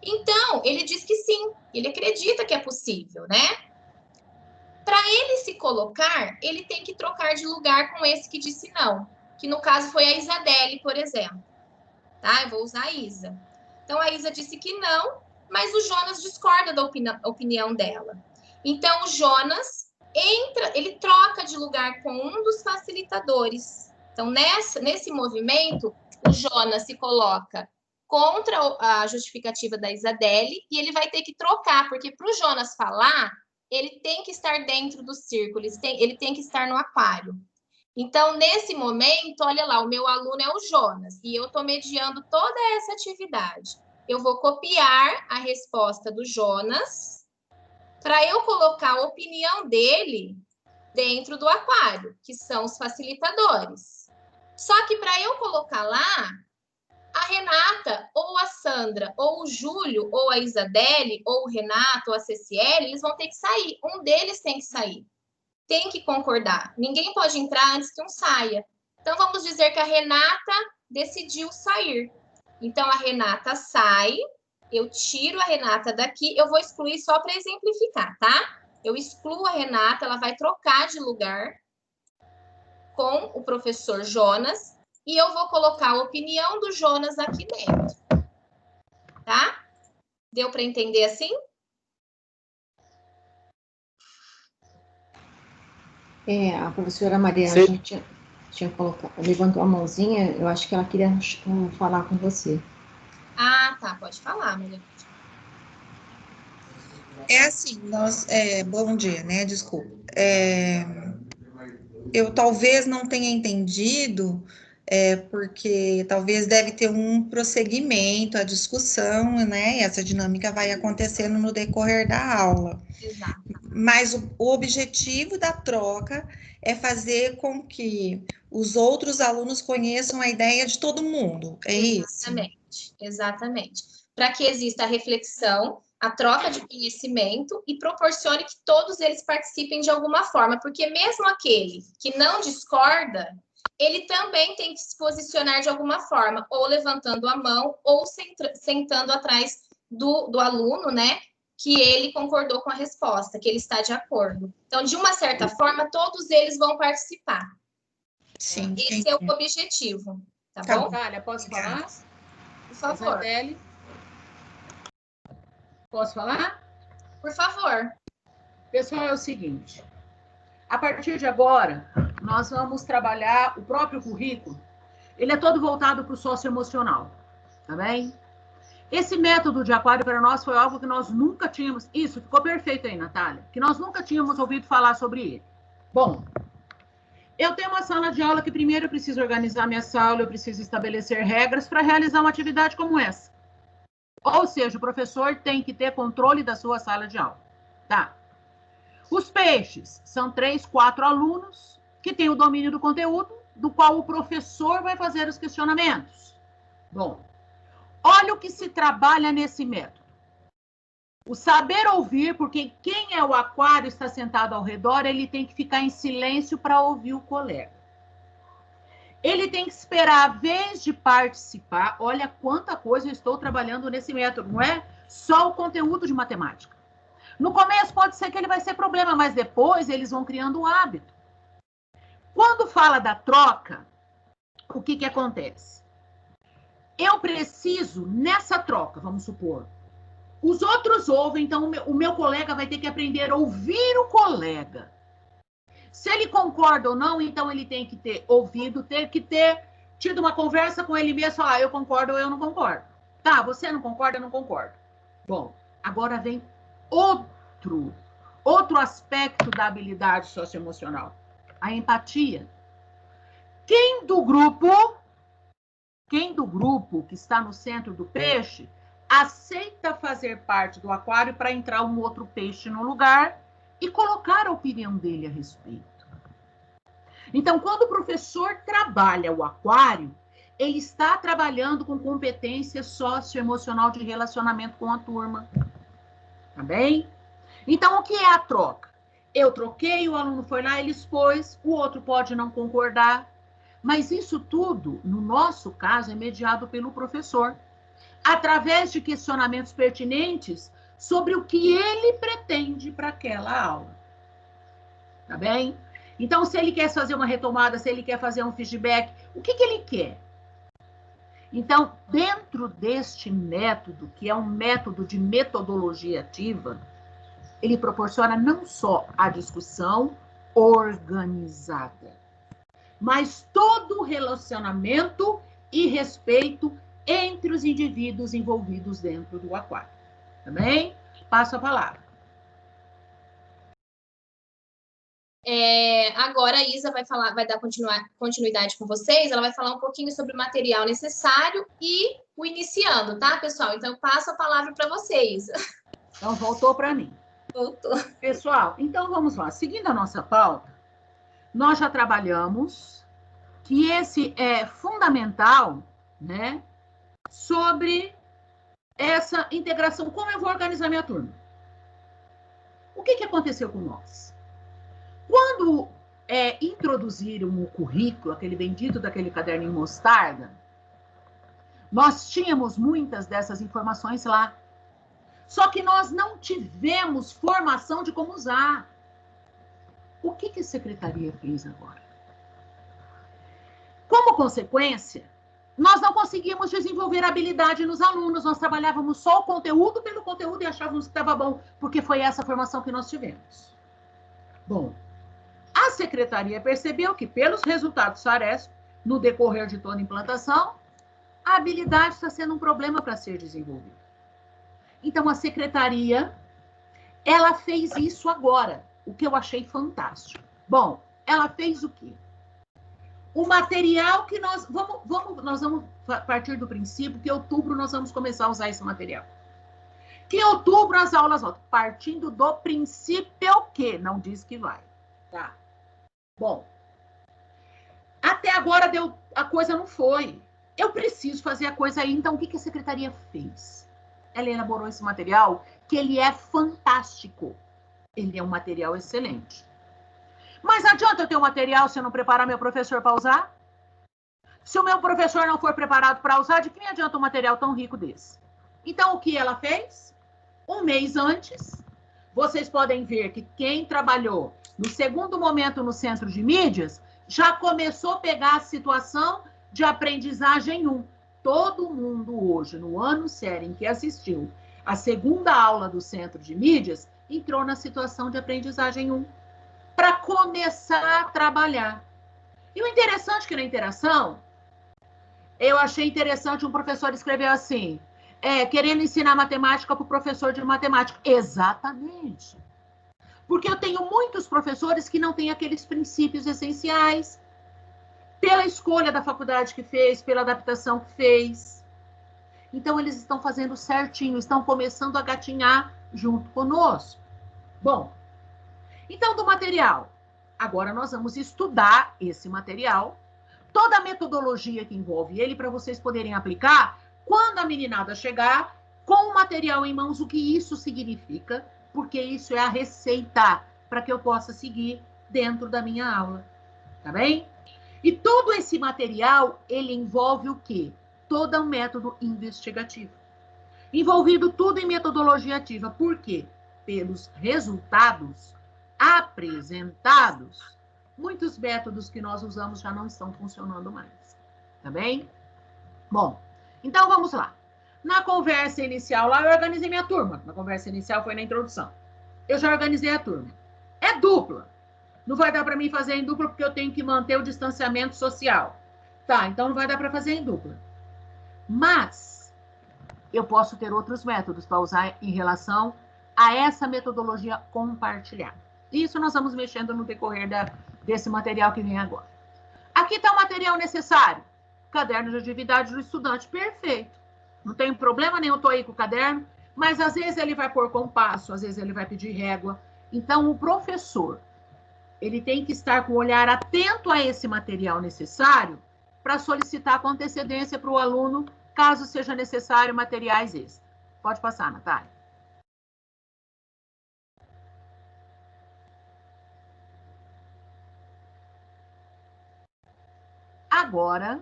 Então, ele diz que sim, ele acredita que é possível, né? Para ele se colocar, ele tem que trocar de lugar com esse que disse não, que no caso foi a Isadele, por exemplo. Tá? Eu vou usar a Isa. Então, a Isa disse que não, mas o Jonas discorda da opinião dela. Então, o Jonas ele troca de lugar com um dos facilitadores. Então, nesse movimento, o Jonas se coloca contra a justificativa da Isadele e ele vai ter que trocar, porque para o Jonas falar, ele tem que estar dentro do círculo, ele tem que estar no aquário. Então, nesse momento, olha lá, o meu aluno é o Jonas e eu estou mediando toda essa atividade. Eu vou copiar a resposta do Jonas para eu colocar a opinião dele dentro do aquário, que são os facilitadores. Só que para eu colocar lá, a Renata, ou a Sandra, ou o Júlio, ou a Isadele, ou o Renato, ou a Ceciele, eles vão ter que sair. Um deles tem que sair. Tem que concordar. Ninguém pode entrar antes que um saia. Então, vamos dizer que a Renata decidiu sair. Então, a Renata sai, eu tiro a Renata daqui, eu vou excluir só para exemplificar, tá? Eu excluo a Renata, ela vai trocar de lugar com o professor Jonas, e eu vou colocar a opinião do Jonas aqui dentro. Tá? Deu para entender assim? A professora Maria Ângela levantou a mãozinha, eu acho que ela queria falar com você. Ah, tá, pode falar, Maria. É assim, bom dia, né? Desculpa. Eu talvez não tenha entendido, porque talvez deve ter um prosseguimento, a discussão, né? E essa dinâmica vai acontecendo no decorrer da aula. Exato. Mas o objetivo da troca é fazer com que os outros alunos conheçam a ideia de todo mundo, é isso? Exatamente. Para que exista a reflexão, a troca de conhecimento e proporcione que todos eles participem de alguma forma, porque mesmo aquele que não discorda, ele também tem que se posicionar de alguma forma, ou levantando a mão, ou sentando atrás do aluno, né? Que ele concordou com a resposta, que ele está de acordo. Então, de uma certa forma, todos eles vão participar. Sim. Esse é o objetivo, tá bom? Natália, posso falar? Por favor. Isadele. Posso falar? Por favor. Pessoal, é o seguinte. A partir de agora, nós vamos trabalhar o próprio currículo. Ele é todo voltado para o socioemocional, tá bem? Esse método de aquário para nós foi algo que nós nunca tínhamos... Isso, ficou perfeito aí, Natália. Que nós nunca tínhamos ouvido falar sobre ele. Bom, eu tenho uma sala de aula que primeiro eu preciso organizar minha sala, eu preciso estabelecer regras para realizar uma atividade como essa. Ou seja, o professor tem que ter controle da sua sala de aula. Tá? Os peixes são 3, 4 alunos que têm o domínio do conteúdo, do qual o professor vai fazer os questionamentos. Bom, olha o que se trabalha nesse método. O saber ouvir, porque quem é o aquário está sentado ao redor, ele tem que ficar em silêncio para ouvir o colega. Ele tem que esperar a vez de participar. Olha quanta coisa eu estou trabalhando nesse método. Não é só o conteúdo de matemática. No começo pode ser que ele vai ser problema, mas depois eles vão criando o hábito. Quando fala da troca, o que acontece? Eu preciso, nessa troca, vamos supor, os outros ouvem, então o meu colega vai ter que aprender a ouvir o colega. Se ele concorda ou não, então ele tem que ter ouvido, ter que ter tido uma conversa com ele mesmo, falar, eu concordo ou eu não concordo. Tá, você não concorda, eu não concordo. Bom, agora vem outro aspecto da habilidade socioemocional, a empatia. Quem do grupo que está no centro do peixe aceita fazer parte do aquário para entrar um outro peixe no lugar e colocar a opinião dele a respeito. Então, quando o professor trabalha o aquário, ele está trabalhando com competência socioemocional de relacionamento com a turma. Tá bem? Então, o que é a troca? Eu troquei, o aluno foi lá, ele expôs, o outro pode não concordar, mas isso tudo, no nosso caso, é mediado pelo professor. através de questionamentos pertinentes sobre o que ele pretende para aquela aula. Tá bem? Então, se ele quer fazer uma retomada, se ele quer fazer um feedback, o que ele quer? Então, dentro deste método, que é um método de metodologia ativa, ele proporciona não só a discussão organizada, mas todo o relacionamento e respeito entre os indivíduos envolvidos dentro do aquário. Tá bem? Passo a palavra. Agora a Isa vai dar continuidade com vocês, ela vai falar um pouquinho sobre o material necessário e o iniciando, tá, pessoal? Então, eu passo a palavra para vocês. Então, voltou para mim. Voltou. Pessoal, então vamos lá. Seguindo a nossa pauta, nós já trabalhamos que esse é fundamental, né, sobre essa integração. Como eu vou organizar minha turma? O que aconteceu com nós? Quando introduziram o currículo, aquele bendito daquele caderninho mostarda, nós tínhamos muitas dessas informações lá. Só que nós não tivemos formação de como usar. O que a secretaria fez agora? Como consequência, nós não conseguimos desenvolver habilidade nos alunos, nós trabalhávamos só o conteúdo pelo conteúdo e achávamos que estava bom, porque foi essa formação que nós tivemos. Bom, a secretaria percebeu que, pelos resultados SARESP, no decorrer de toda a implantação, a habilidade está sendo um problema para ser desenvolvida. Então, a secretaria, ela fez isso agora, o que eu achei fantástico. Bom, ela fez o quê? O material que nós vamos partir do princípio que em outubro nós vamos começar a usar esse material. Que em outubro as aulas voltam, partindo do princípio que não diz que vai. Tá? Bom, até agora a coisa não foi. Eu preciso fazer a coisa aí. Então, o que a secretaria fez? Ela elaborou esse material, que ele é fantástico. Ele é um material excelente. Mas adianta eu ter um material se eu não preparar meu professor para usar? Se o meu professor não for preparado para usar, de quem adianta um material tão rico desse? Então, o que ela fez? Um mês antes, vocês podem ver que quem trabalhou no segundo momento no Centro de Mídias já começou a pegar a situação de aprendizagem 1. Todo mundo hoje, no ano sério em que assistiu a segunda aula do Centro de Mídias, entrou na situação de aprendizagem 1 para começar a trabalhar. E o interessante é que na interação, eu achei interessante, um professor escreveu assim, querendo ensinar matemática para o professor de matemática. Exatamente. Porque eu tenho muitos professores que não têm aqueles princípios essenciais, pela escolha da faculdade que fez, pela adaptação que fez. Então, eles estão fazendo certinho, estão começando a gatinhar junto conosco. Bom, então, do material. Agora, nós vamos estudar esse material, toda a metodologia que envolve ele, para vocês poderem aplicar quando a meninada chegar com o material em mãos, o que isso significa, porque isso é a receita para que eu possa seguir dentro da minha aula. Tá bem? E todo esse material, ele envolve o quê? Todo um método investigativo. Envolvido tudo em metodologia ativa. Por quê? Pelos resultados apresentados, muitos métodos que nós usamos já não estão funcionando mais. Tá bem? Bom, então vamos lá. Na conversa inicial lá, eu organizei minha turma. Na conversa inicial foi na introdução. Eu já organizei a turma. É dupla. Não vai dar para mim fazer em dupla porque eu tenho que manter o distanciamento social. Tá, então não vai dar para fazer em dupla. Mas eu posso ter outros métodos para usar em relação a essa metodologia compartilhada. Isso nós vamos mexendo no decorrer desse material que vem agora. Aqui está o material necessário. Caderno de atividade do estudante. Perfeito. Não tem problema nenhum, eu estou aí com o caderno, mas às vezes ele vai pôr compasso, às vezes ele vai pedir régua. Então, o professor, ele tem que estar com o olhar atento a esse material necessário para solicitar com antecedência para o aluno, caso seja necessário, materiais extras. Pode passar, Natália. Agora,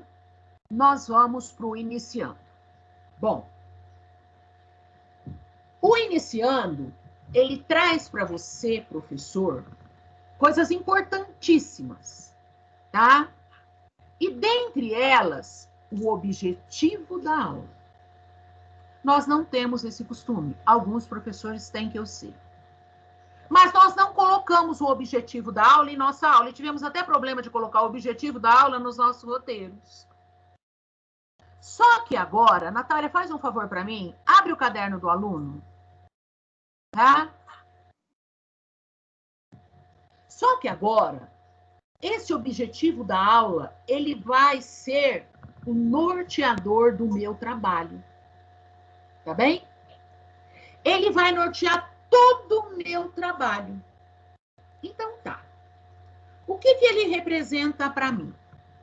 nós vamos para o iniciando. Bom, O iniciando, ele traz para você, professor, coisas importantíssimas, tá? E dentre elas, o objetivo da aula. Nós não temos esse costume. Alguns professores têm, que eu sei. Mas nós não colocamos o objetivo da aula em nossa aula. E tivemos até problema de colocar o objetivo da aula nos nossos roteiros. Só que agora, Natália, faz um favor para mim. Abre o caderno do aluno. Tá? Só que agora, esse objetivo da aula, ele vai ser o norteador do meu trabalho. Tá bem? Ele vai nortear todo o meu trabalho. Então tá. O que ele representa para mim?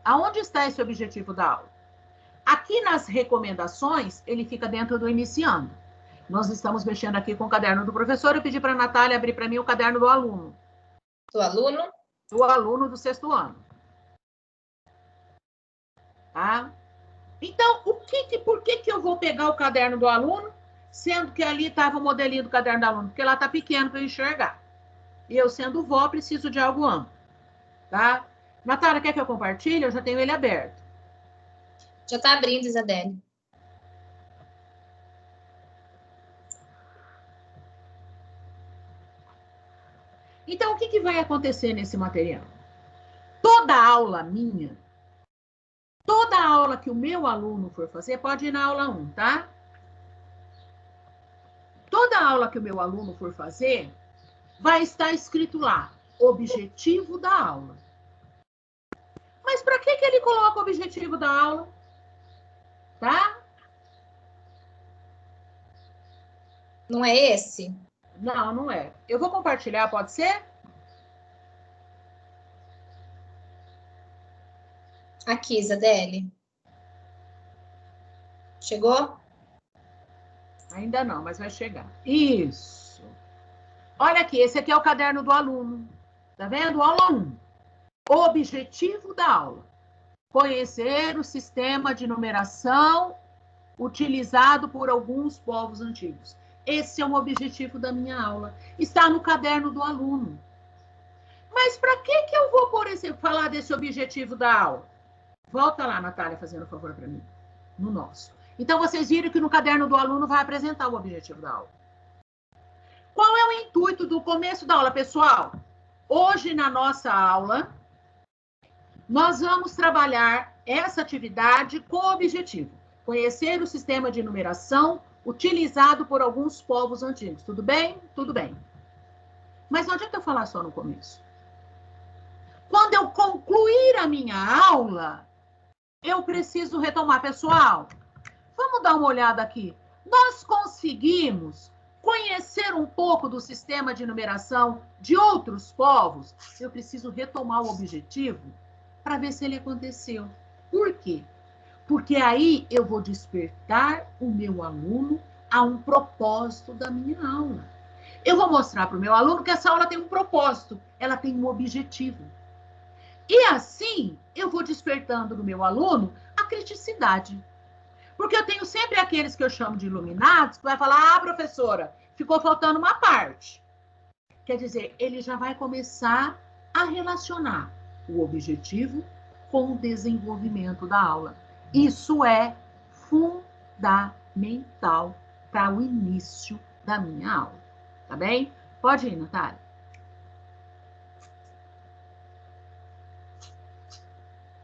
Aonde está esse objetivo da aula? Aqui nas recomendações, ele fica dentro do iniciando. Nós estamos mexendo aqui com o caderno do professor. Eu pedi para a Natália abrir para mim o caderno do aluno. Do aluno? Do aluno do 6º ano. Tá? Então, por que eu vou pegar o caderno do aluno, sendo que ali estava o modelinho do caderno do aluno? Porque lá está pequeno para eu enxergar. E eu, sendo vó, preciso de algo amplo. Tá? Natália, quer que eu compartilhe? Eu já tenho ele aberto. Já está abrindo, Isadeli. Então, o que vai acontecer nesse material? Toda aula minha, toda aula que o meu aluno for fazer, pode ir na aula 1, tá? Toda aula que o meu aluno for fazer, vai estar escrito lá, objetivo da aula. Mas para que ele coloca o objetivo da aula? Tá? Não é esse? Não, não é. Eu vou compartilhar, pode ser? Aqui, Isadeli. Chegou? Ainda não, mas vai chegar. Isso. Olha aqui, esse aqui é o caderno do aluno. Tá vendo? Aula 1. Objetivo da aula. Conhecer o sistema de numeração utilizado por alguns povos antigos. Esse é o objetivo da minha aula. Está no caderno do aluno. Mas para que eu vou falar desse objetivo da aula? Volta lá, Natália, fazendo um favor para mim. No nosso. Então, vocês viram que no caderno do aluno vai apresentar o objetivo da aula. Qual é o intuito do começo da aula, pessoal? Hoje, na nossa aula, nós vamos trabalhar essa atividade com o objetivo. Conhecer o sistema de numeração utilizado por alguns povos antigos. Tudo bem? Tudo bem. Mas não adianta eu falar só no começo. Quando eu concluir a minha aula, eu preciso retomar. Pessoal, vamos dar uma olhada aqui. Nós conseguimos conhecer um pouco do sistema de numeração de outros povos? Eu preciso retomar o objetivo para ver se ele aconteceu. Por quê? Porque aí eu vou despertar o meu aluno a um propósito da minha aula. Eu vou mostrar para o meu aluno que essa aula tem um propósito, ela tem um objetivo. E assim, eu vou despertando no meu aluno a criticidade. Porque eu tenho sempre aqueles que eu chamo de iluminados, que vai falar, ah, professora, ficou faltando uma parte. Quer dizer, ele já vai começar a relacionar o objetivo com o desenvolvimento da aula. Isso é fundamental para o início da minha aula. Tá bem? Pode ir, Natália.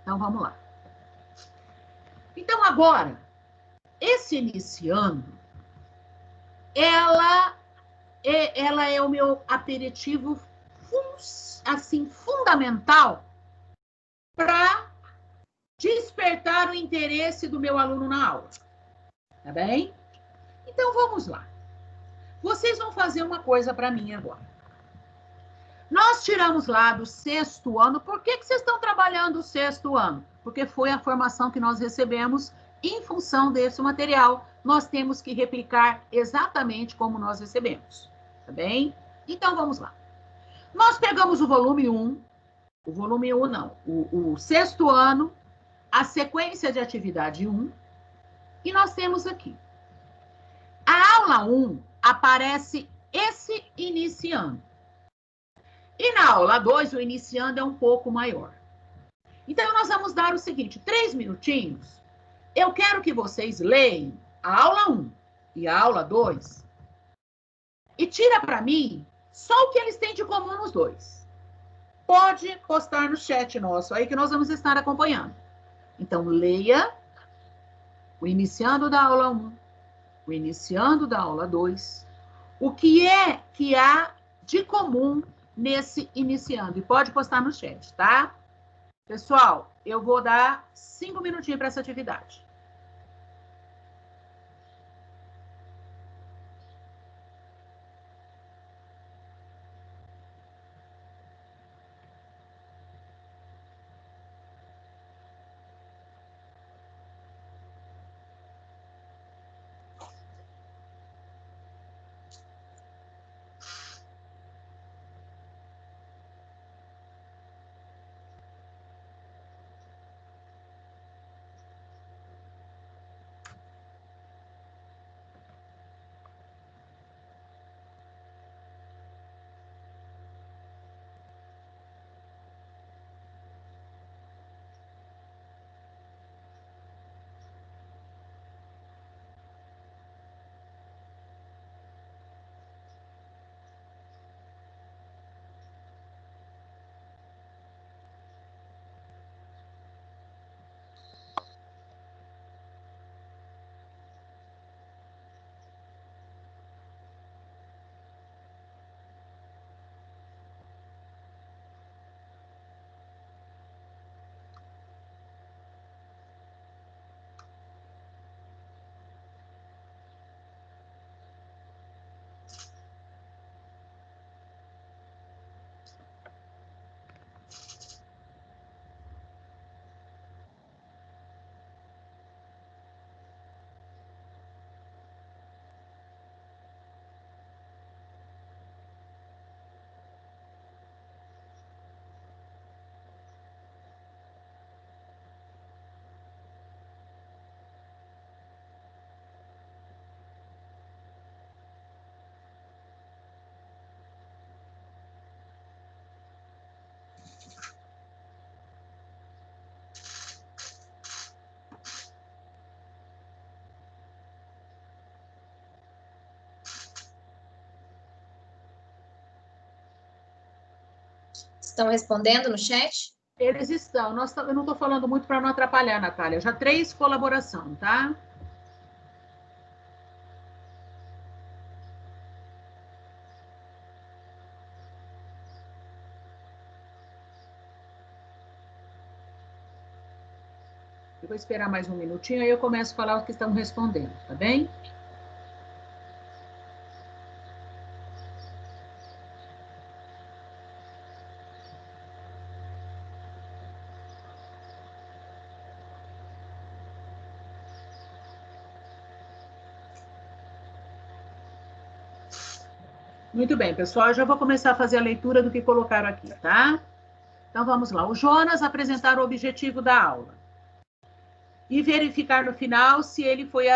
Então, vamos lá. Então, agora, esse iniciando, ela é o meu aperitivo assim, fundamental para despertar o interesse do meu aluno na aula. Tá bem? Então, vamos lá. Vocês vão fazer uma coisa para mim agora. Nós tiramos lá do 6º ano. Por que vocês estão trabalhando o 6º ano? Porque foi a formação que nós recebemos em função desse material. Nós temos que replicar exatamente como nós recebemos. Tá bem? Então, vamos lá. Nós pegamos o volume 1. O volume 1, não. O 6º ano. A sequência de atividade 1. E nós temos aqui. A aula 1, aparece esse iniciando. E na aula 2, o iniciando é um pouco maior. Então, nós vamos dar o seguinte, 3 minutinhos. Eu quero que vocês leiam a aula 1 e a aula 2 e tira para mim só o que eles têm de comum nos dois. Pode postar no chat nosso aí que nós vamos estar acompanhando. Então, leia o iniciando da aula 1, o iniciando da aula 2, o que é que há de comum nesse iniciando. E pode postar no chat, tá? Pessoal, eu vou dar 5 minutinhos para essa atividade. Estão respondendo no chat? Eles estão. Eu não estou falando muito para não atrapalhar, Natália. Já 3 colaboração, tá? Eu vou esperar mais um minutinho, aí eu começo a falar os que estão respondendo, tá bem? Muito bem, pessoal, eu já vou começar a fazer a leitura do que colocaram aqui, tá? Então, vamos lá. O Jonas apresentar o objetivo da aula. E verificar no final se ele foi,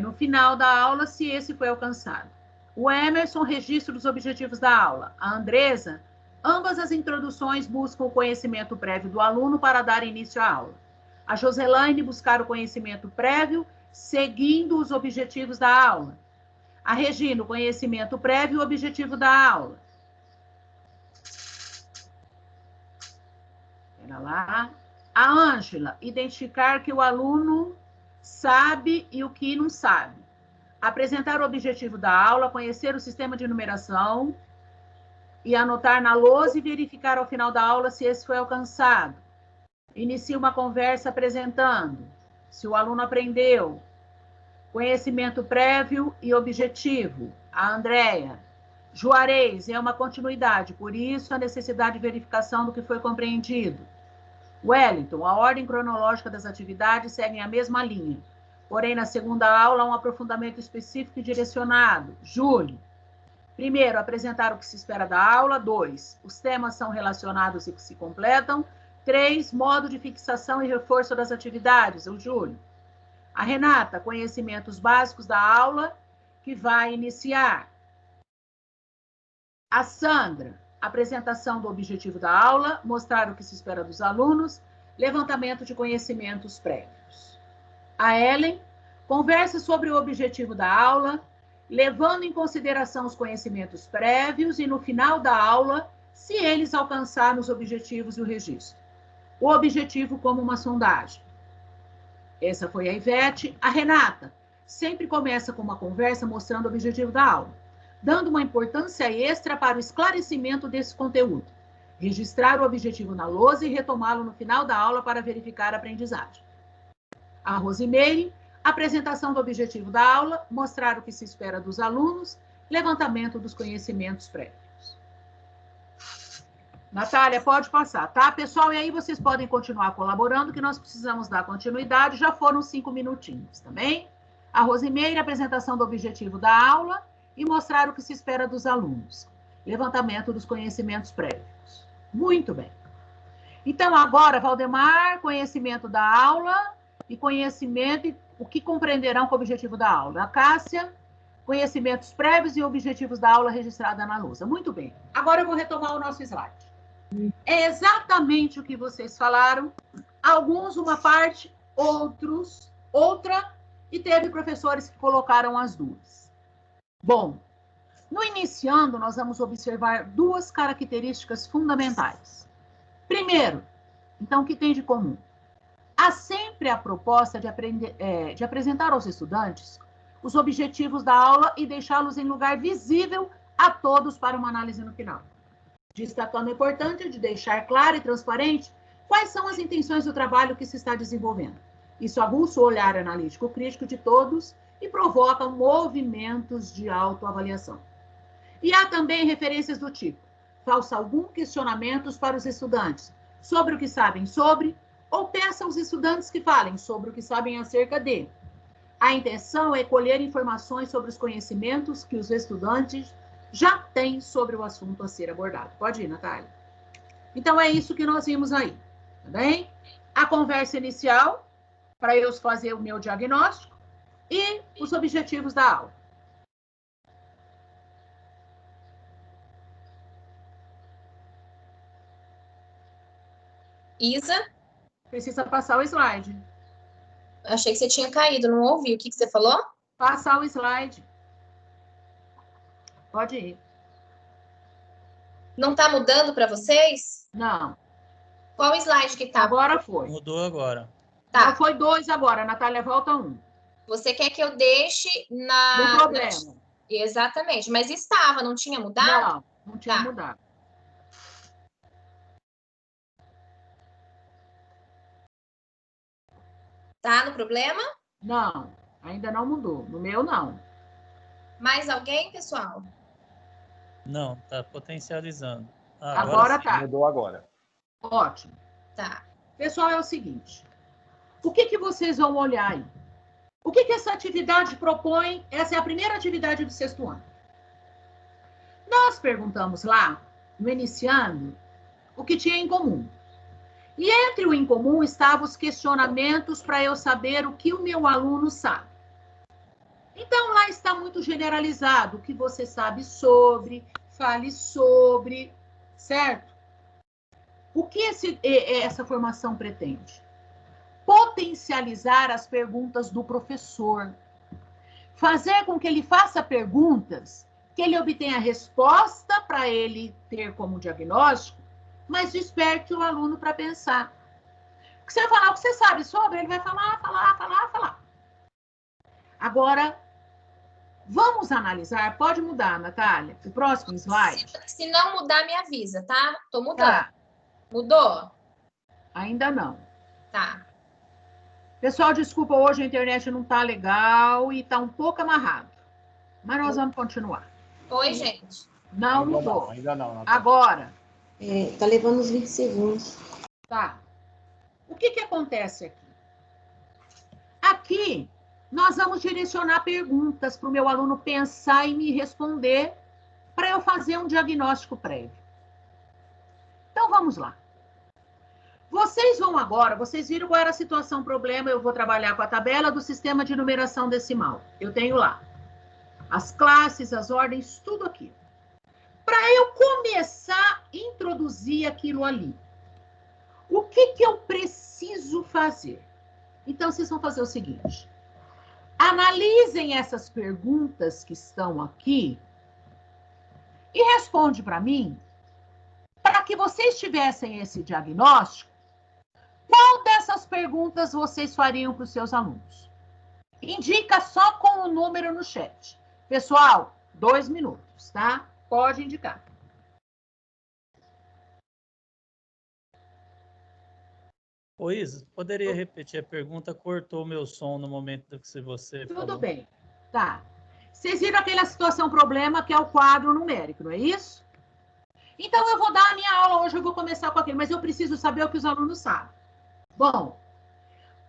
no final da aula, se esse foi alcançado. O Emerson, registro dos objetivos da aula. A Andresa, ambas as introduções buscam o conhecimento prévio do aluno para dar início à aula. A Joselaine, buscar o conhecimento prévio, seguindo os objetivos da aula. A Regina, o conhecimento prévio e o objetivo da aula. Espera lá. A Ângela, identificar que o aluno sabe e o que não sabe. Apresentar o objetivo da aula, conhecer o sistema de numeração e anotar na lousa e verificar ao final da aula se esse foi alcançado. Inicia uma conversa apresentando se o aluno aprendeu. Conhecimento prévio e objetivo. A Andréia. Juarez, é uma continuidade, por isso a necessidade de verificação do que foi compreendido. Wellington, a ordem cronológica das atividades segue a mesma linha, porém na segunda aula um aprofundamento específico e direcionado. Júlio. Primeiro, apresentar o que se espera da aula. 2, os temas são relacionados e que se completam. 3, modo de fixação e reforço das atividades. O Júlio. A Renata, conhecimentos básicos da aula, que vai iniciar. A Sandra, apresentação do objetivo da aula, mostrar o que se espera dos alunos, levantamento de conhecimentos prévios. A Ellen, conversa sobre o objetivo da aula, levando em consideração os conhecimentos prévios e, no final da aula, se eles alcançarem os objetivos e o registro. O objetivo como uma sondagem. Essa foi a Ivete. A Renata sempre começa com uma conversa mostrando o objetivo da aula, dando uma importância extra para o esclarecimento desse conteúdo. Registrar o objetivo na lousa e retomá-lo no final da aula para verificar a aprendizagem. A Rosimeire, apresentação do objetivo da aula, mostrar o que se espera dos alunos, levantamento dos conhecimentos prévios. Natália, pode passar, tá? Pessoal, e aí vocês podem continuar colaborando, que nós precisamos dar continuidade, já foram 5 minutinhos, também? A Rosimeire, apresentação do objetivo da aula e mostrar o que se espera dos alunos. Levantamento dos conhecimentos prévios. Muito bem. Então, agora, Valdemar, conhecimento da aula e conhecimento, o que compreenderão com o objetivo da aula. A Cássia, conhecimentos prévios e objetivos da aula registrada na lousa. Muito bem. Agora eu vou retomar o nosso slide. É exatamente o que vocês falaram, alguns uma parte, outros outra, e teve professores que colocaram as duas. Bom, no iniciando, nós vamos observar duas características fundamentais. Primeiro, então, o que tem de comum? Há sempre a proposta de apresentar aos estudantes os objetivos da aula e deixá-los em lugar visível a todos para uma análise no final. Destacando a importância de deixar claro e transparente quais são as intenções do trabalho que se está desenvolvendo. Isso aguça o olhar analítico crítico de todos e provoca movimentos de autoavaliação. E há também referências do tipo: faça alguns questionamentos para os estudantes sobre o que sabem sobre, ou peça aos estudantes que falem sobre o que sabem acerca dele. A intenção é colher informações sobre os conhecimentos que os estudantes já têm sobre o assunto a ser abordado. Pode ir, Natália. Então, é isso que nós vimos aí, tá bem? A conversa inicial, para eu fazer o meu diagnóstico, e os objetivos da aula. Isa? Precisa passar o slide. Achei que você tinha caído, não ouvi. O que você falou? Passar o slide. Pode ir. Não tá mudando para vocês? Não. Qual slide que tá? Agora foi. Mudou agora. Tá. Já foi 2 agora, Natália, volta 1. Você quer que eu deixe na... No problema. Exatamente. Mas estava, não tinha mudado? Não tinha mudado. Tá no problema? Não, ainda não mudou. No meu, não. Mais alguém, pessoal? Não, tá potencializando. Agora tá. Mudou agora. Ótimo. Tá. Pessoal, é o seguinte. O que vocês vão olhar aí? O que essa atividade propõe? Essa é a primeira atividade do 6º ano. Nós perguntamos lá, no iniciando, o que tinha em comum. E entre o em comum estavam os questionamentos para eu saber o que o meu aluno sabe. Então, lá está muito generalizado o que você sabe sobre, fale sobre, certo? O que essa formação pretende? Potencializar as perguntas do professor. Fazer com que ele faça perguntas, que ele obtenha resposta para ele ter como diagnóstico, mas desperte o aluno para pensar. Porque você vai falar o que você sabe sobre, ele vai falar. Agora, vamos analisar. Pode mudar, Natália. O próximo slide. Se não mudar, me avisa, tá? Tô mudando. Tá. Mudou? Ainda não. Tá. Pessoal, desculpa, hoje a internet não tá legal e tá um pouco amarrado. Mas nós vamos continuar. Oi, gente. Não mudou. Ainda não. Agora. Tá levando uns 20 segundos. Tá. O que acontece aqui? Aqui, nós vamos direcionar perguntas para o meu aluno pensar e me responder para eu fazer um diagnóstico prévio. Então, vamos lá. Vocês vão agora, vocês viram qual era a situação, problema, eu vou trabalhar com a tabela do sistema de numeração decimal. Eu tenho lá. as classes, as ordens, tudo aqui. Para eu começar a introduzir aquilo ali, o que eu preciso fazer? Então, vocês vão fazer o seguinte. Analisem essas perguntas que estão aqui e responde para mim, para que vocês tivessem esse diagnóstico, qual dessas perguntas vocês fariam para os seus alunos? Indica só com o número no chat. Pessoal, 2 minutos, tá? Pode indicar. Ô, Isa, poderia repetir a pergunta? Cortou o meu som no momento do que você falou. Tudo bem. Tá. Vocês viram aquela situação problema que é o quadro numérico, não é isso? Então, eu vou dar a minha aula hoje, eu vou começar com aquele, mas eu preciso saber o que os alunos sabem. Bom,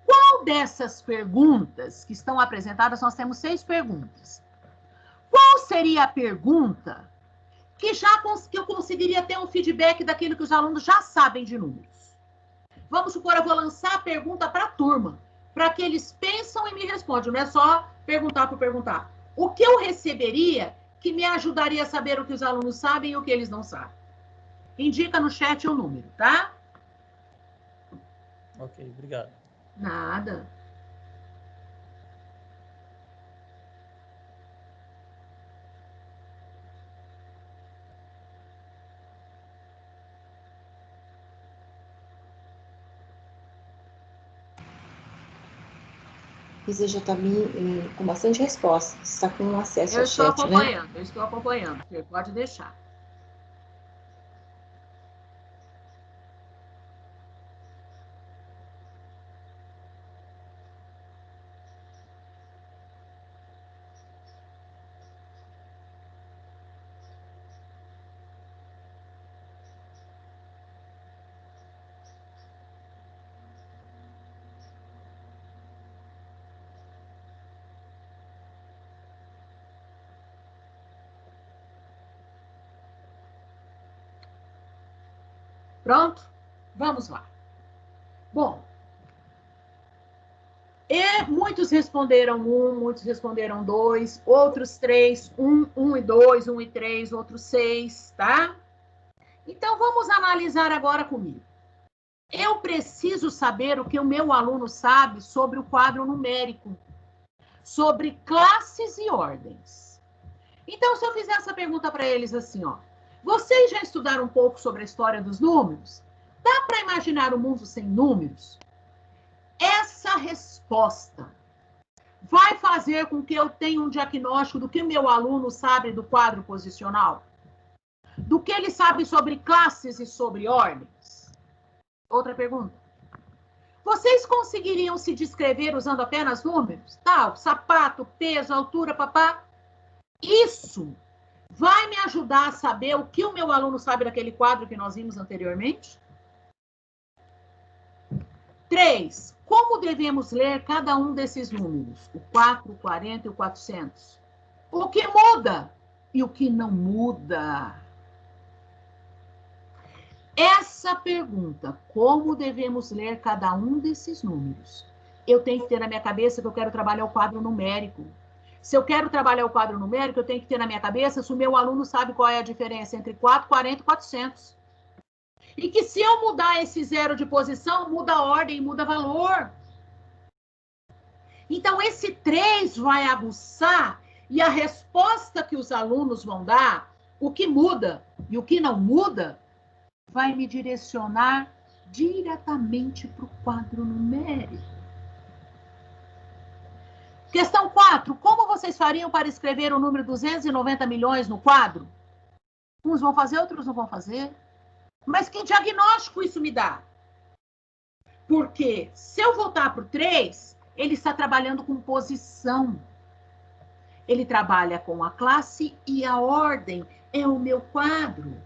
qual dessas perguntas que estão apresentadas, nós temos 6 perguntas. Qual seria a pergunta que eu conseguiria ter um feedback daquilo que os alunos já sabem de números? Vamos supor, eu vou lançar a pergunta para a turma, para que eles pensam e me respondam, não é só perguntar por perguntar. O que eu receberia que me ajudaria a saber o que os alunos sabem e o que eles não sabem? Indica no chat o número, tá? Ok, obrigado. Nada. Isa já está com bastante resposta. Está com acesso Eu ao estou chat, acompanhando, né? eu estou acompanhando. Você pode deixar. Pronto? Vamos lá. Bom, muitos responderam 1, muitos responderam 2, outros 3, 1 e 2, 1 e 3, outros 6, tá? Então, vamos analisar agora comigo. Eu preciso saber o que o meu aluno sabe sobre o quadro numérico, sobre classes e ordens. Então, se eu fizer essa pergunta para eles assim, ó, vocês já estudaram um pouco sobre a história dos números? Dá para imaginar um mundo sem números? Essa resposta vai fazer com que eu tenha um diagnóstico do que o meu aluno sabe do quadro posicional? Do que ele sabe sobre classes e sobre ordens? Outra pergunta. Vocês conseguiriam se descrever usando apenas números? Tal, sapato, peso, altura, papá? Isso vai me ajudar a saber o que o meu aluno sabe daquele quadro que nós vimos anteriormente? 3. Como devemos ler cada um desses números? O 4, o 40 e o 400. O que muda e o que não muda? Essa pergunta, como devemos ler cada um desses números? Eu tenho que ter na minha cabeça que eu quero trabalhar o quadro numérico. Se eu quero trabalhar o quadro numérico, eu tenho que ter na minha cabeça se o meu aluno sabe qual é a diferença entre 4, 40 e 400. E que se eu mudar esse 0 de posição, muda a ordem, muda valor. Então, esse 3 vai aguçar e a resposta que os alunos vão dar, o que muda e o que não muda, vai me direcionar diretamente para o quadro numérico. Questão 4. Como vocês fariam para escrever o número 290 milhões no quadro? Uns vão fazer, outros não vão fazer. Mas que diagnóstico isso me dá? Porque se eu voltar para o 3, ele está trabalhando com posição. Ele trabalha com a classe e a ordem. É o meu quadro.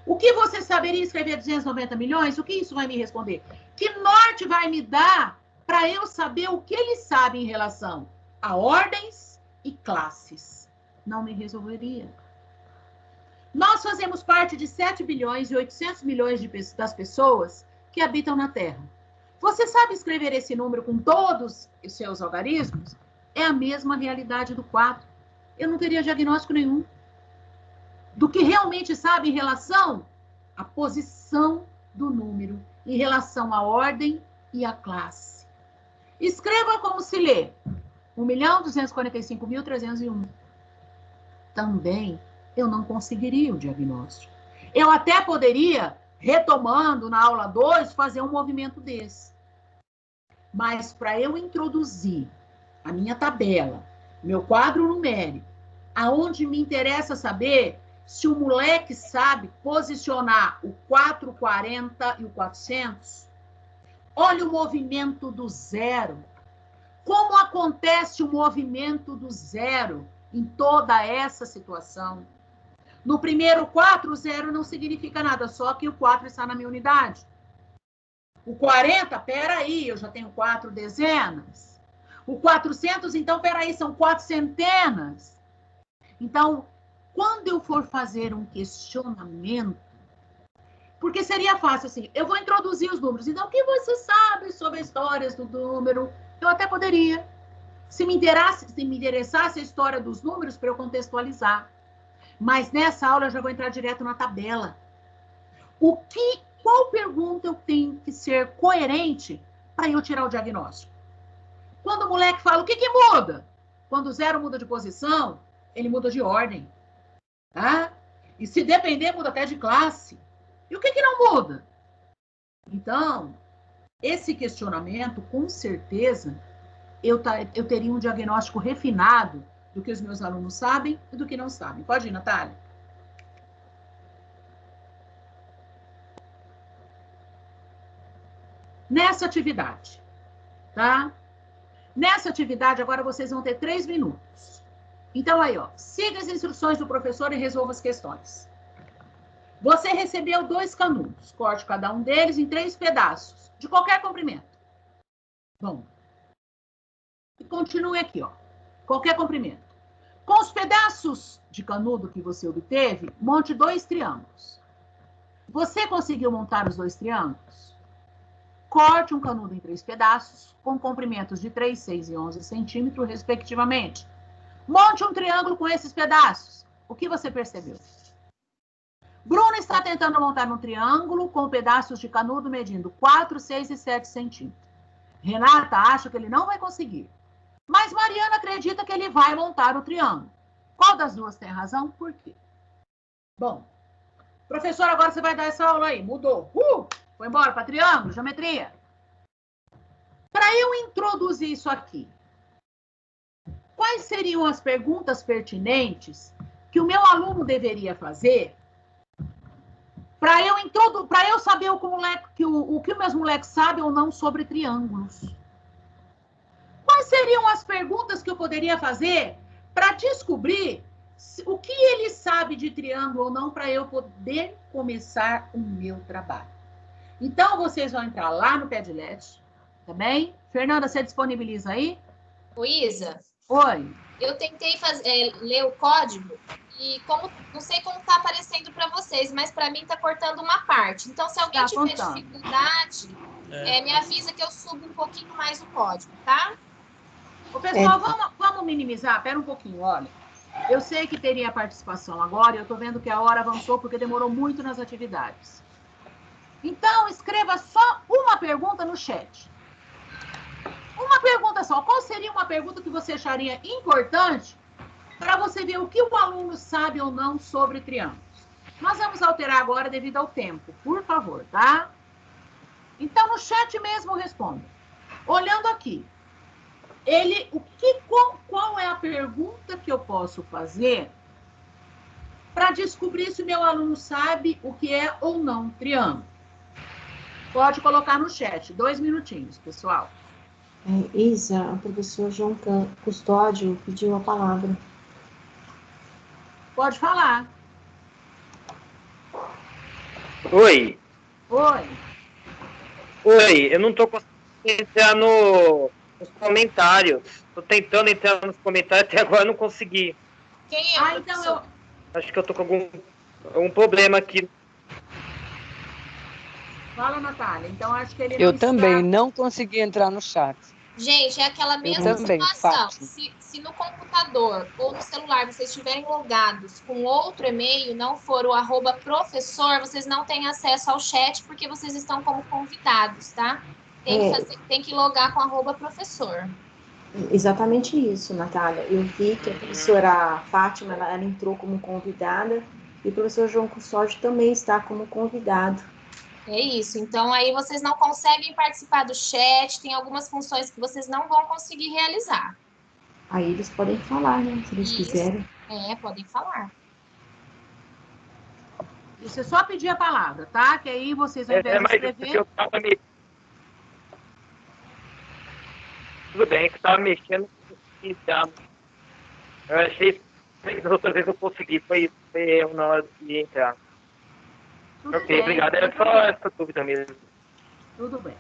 O que você saberia escrever 290 milhões? O que isso vai me responder? Que norte vai me dar para eu saber o que ele sabe em relação a ordens e classes? Não me resolveria. Nós fazemos parte de 7 bilhões e 800 milhões das pessoas que habitam na Terra. Você sabe escrever esse número com todos os seus algarismos? É a mesma realidade do quadro. eu não teria diagnóstico nenhum. Do que realmente sabe em relação à posição do número, em relação à ordem e à classe. Escreva como se lê. 1.245.301. Também eu não conseguiria o diagnóstico. Eu até poderia, retomando na aula 2, fazer um movimento desse. Mas para eu introduzir a minha tabela, meu quadro numérico, aonde me interessa saber se o moleque sabe posicionar o 440 e o 400, olha o movimento do zero. Como acontece o movimento do zero em toda essa situação? No primeiro 4, o zero não significa nada, só que o 4 está na minha unidade. O 40, peraí, eu já tenho 4 dezenas. O 400, então, peraí, são 4 centenas. Então, quando eu for fazer um questionamento, porque seria fácil assim, eu vou introduzir os números. Então, o que você sabe sobre as histórias do número? Eu até poderia. Se me interessasse a história dos números, para eu contextualizar. Mas nessa aula eu já vou entrar direto na tabela. Qual pergunta eu tenho que ser coerente para eu tirar o diagnóstico? Quando o moleque fala, o que muda? Quando o zero muda de posição, ele muda de ordem. Tá? E se depender, muda até de classe. E o que não muda? Então, esse questionamento, com certeza, eu teria um diagnóstico refinado do que os meus alunos sabem e do que não sabem. Pode ir, Natália. Nessa atividade, tá? Nessa atividade, agora vocês vão ter 3 minutos. Então, aí, ó, siga as instruções do professor e resolva as questões. Você recebeu 2 canudos. Corte cada um deles em 3 pedaços, de qualquer comprimento. Bom. E continue aqui, ó. Qualquer comprimento. Com os pedaços de canudo que você obteve, monte 2 triângulos. Você conseguiu montar os 2 triângulos? Corte um canudo em 3 pedaços, com comprimentos de 3, 6 e 11 centímetros, respectivamente. Monte um triângulo com esses pedaços. O que você percebeu? Bruno está tentando montar um triângulo com pedaços de canudo medindo 4, 6 e 7 centímetros. Renata acha que ele não vai conseguir. Mas Mariana acredita que ele vai montar o triângulo. Qual das duas tem razão? Por quê? Bom, professor, agora você vai dar essa aula aí. Mudou. Foi embora para triângulo, geometria. Para eu introduzir isso aqui, quais seriam as perguntas pertinentes que o meu aluno deveria fazer para eu saber o que os meus moleques sabem ou não sobre triângulos? Quais seriam as perguntas que eu poderia fazer para descobrir o que ele sabe de triângulo ou não para eu poder começar o meu trabalho? Então, vocês vão entrar lá no Padlet, tá bem? Fernanda, você disponibiliza aí? Luísa? Oi. Eu tentei ler o código e não sei como está aparecendo para vocês, mas para mim está cortando uma parte. Então, se alguém tiver dificuldade, me avisa que eu subo um pouquinho mais o código, tá? Ô, pessoal, vamos minimizar? Pera um pouquinho, olha. Eu sei que teria participação agora e eu estou vendo que a hora avançou porque demorou muito nas atividades. Então, escreva só uma pergunta no chat. Uma pergunta só. Qual seria uma pergunta que você acharia importante para você ver o que o aluno sabe ou não sobre triângulos? Nós vamos alterar agora devido ao tempo, por favor, tá? Então, no chat mesmo responda. Olhando aqui, qual é a pergunta que eu posso fazer para descobrir se o meu aluno sabe o que é ou não triângulo? Pode colocar no chat. 2 minutinhos, pessoal. Isa, o professor João Custódio pediu a palavra. Pode falar. Oi. Oi. Oi, eu não estou conseguindo entrar nos comentários. Estou tentando entrar nos comentários, até agora não consegui. Quem é? Então Acho que eu estou com algum problema aqui. Fala, Natália. Então, acho que ele Eu também não consegui entrar no chat. Gente, é aquela mesma também, situação. Fátima. Se no computador ou no celular vocês estiverem logados com outro e-mail, não for o @professor, vocês não têm acesso ao chat porque vocês estão como convidados, tá? Tem que logar com @professor. Exatamente isso, Natália. Eu vi que a professora Fátima, ela entrou como convidada e o professor João Custódio também está como convidado. É isso. Então, aí vocês não conseguem participar do chat, tem algumas funções que vocês não vão conseguir realizar. Aí eles podem falar, né? Se eles quiserem. Podem falar. Isso é só pedir a palavra, tá? Que aí vocês, ao invés de escrever... Tudo bem, que eu estava mexendo. Eu achei que das outras vezes eu consegui, foi erro na hora de entrar. Tudo Ok, bem, obrigado. Era só essa dúvida mesmo. Tudo bem.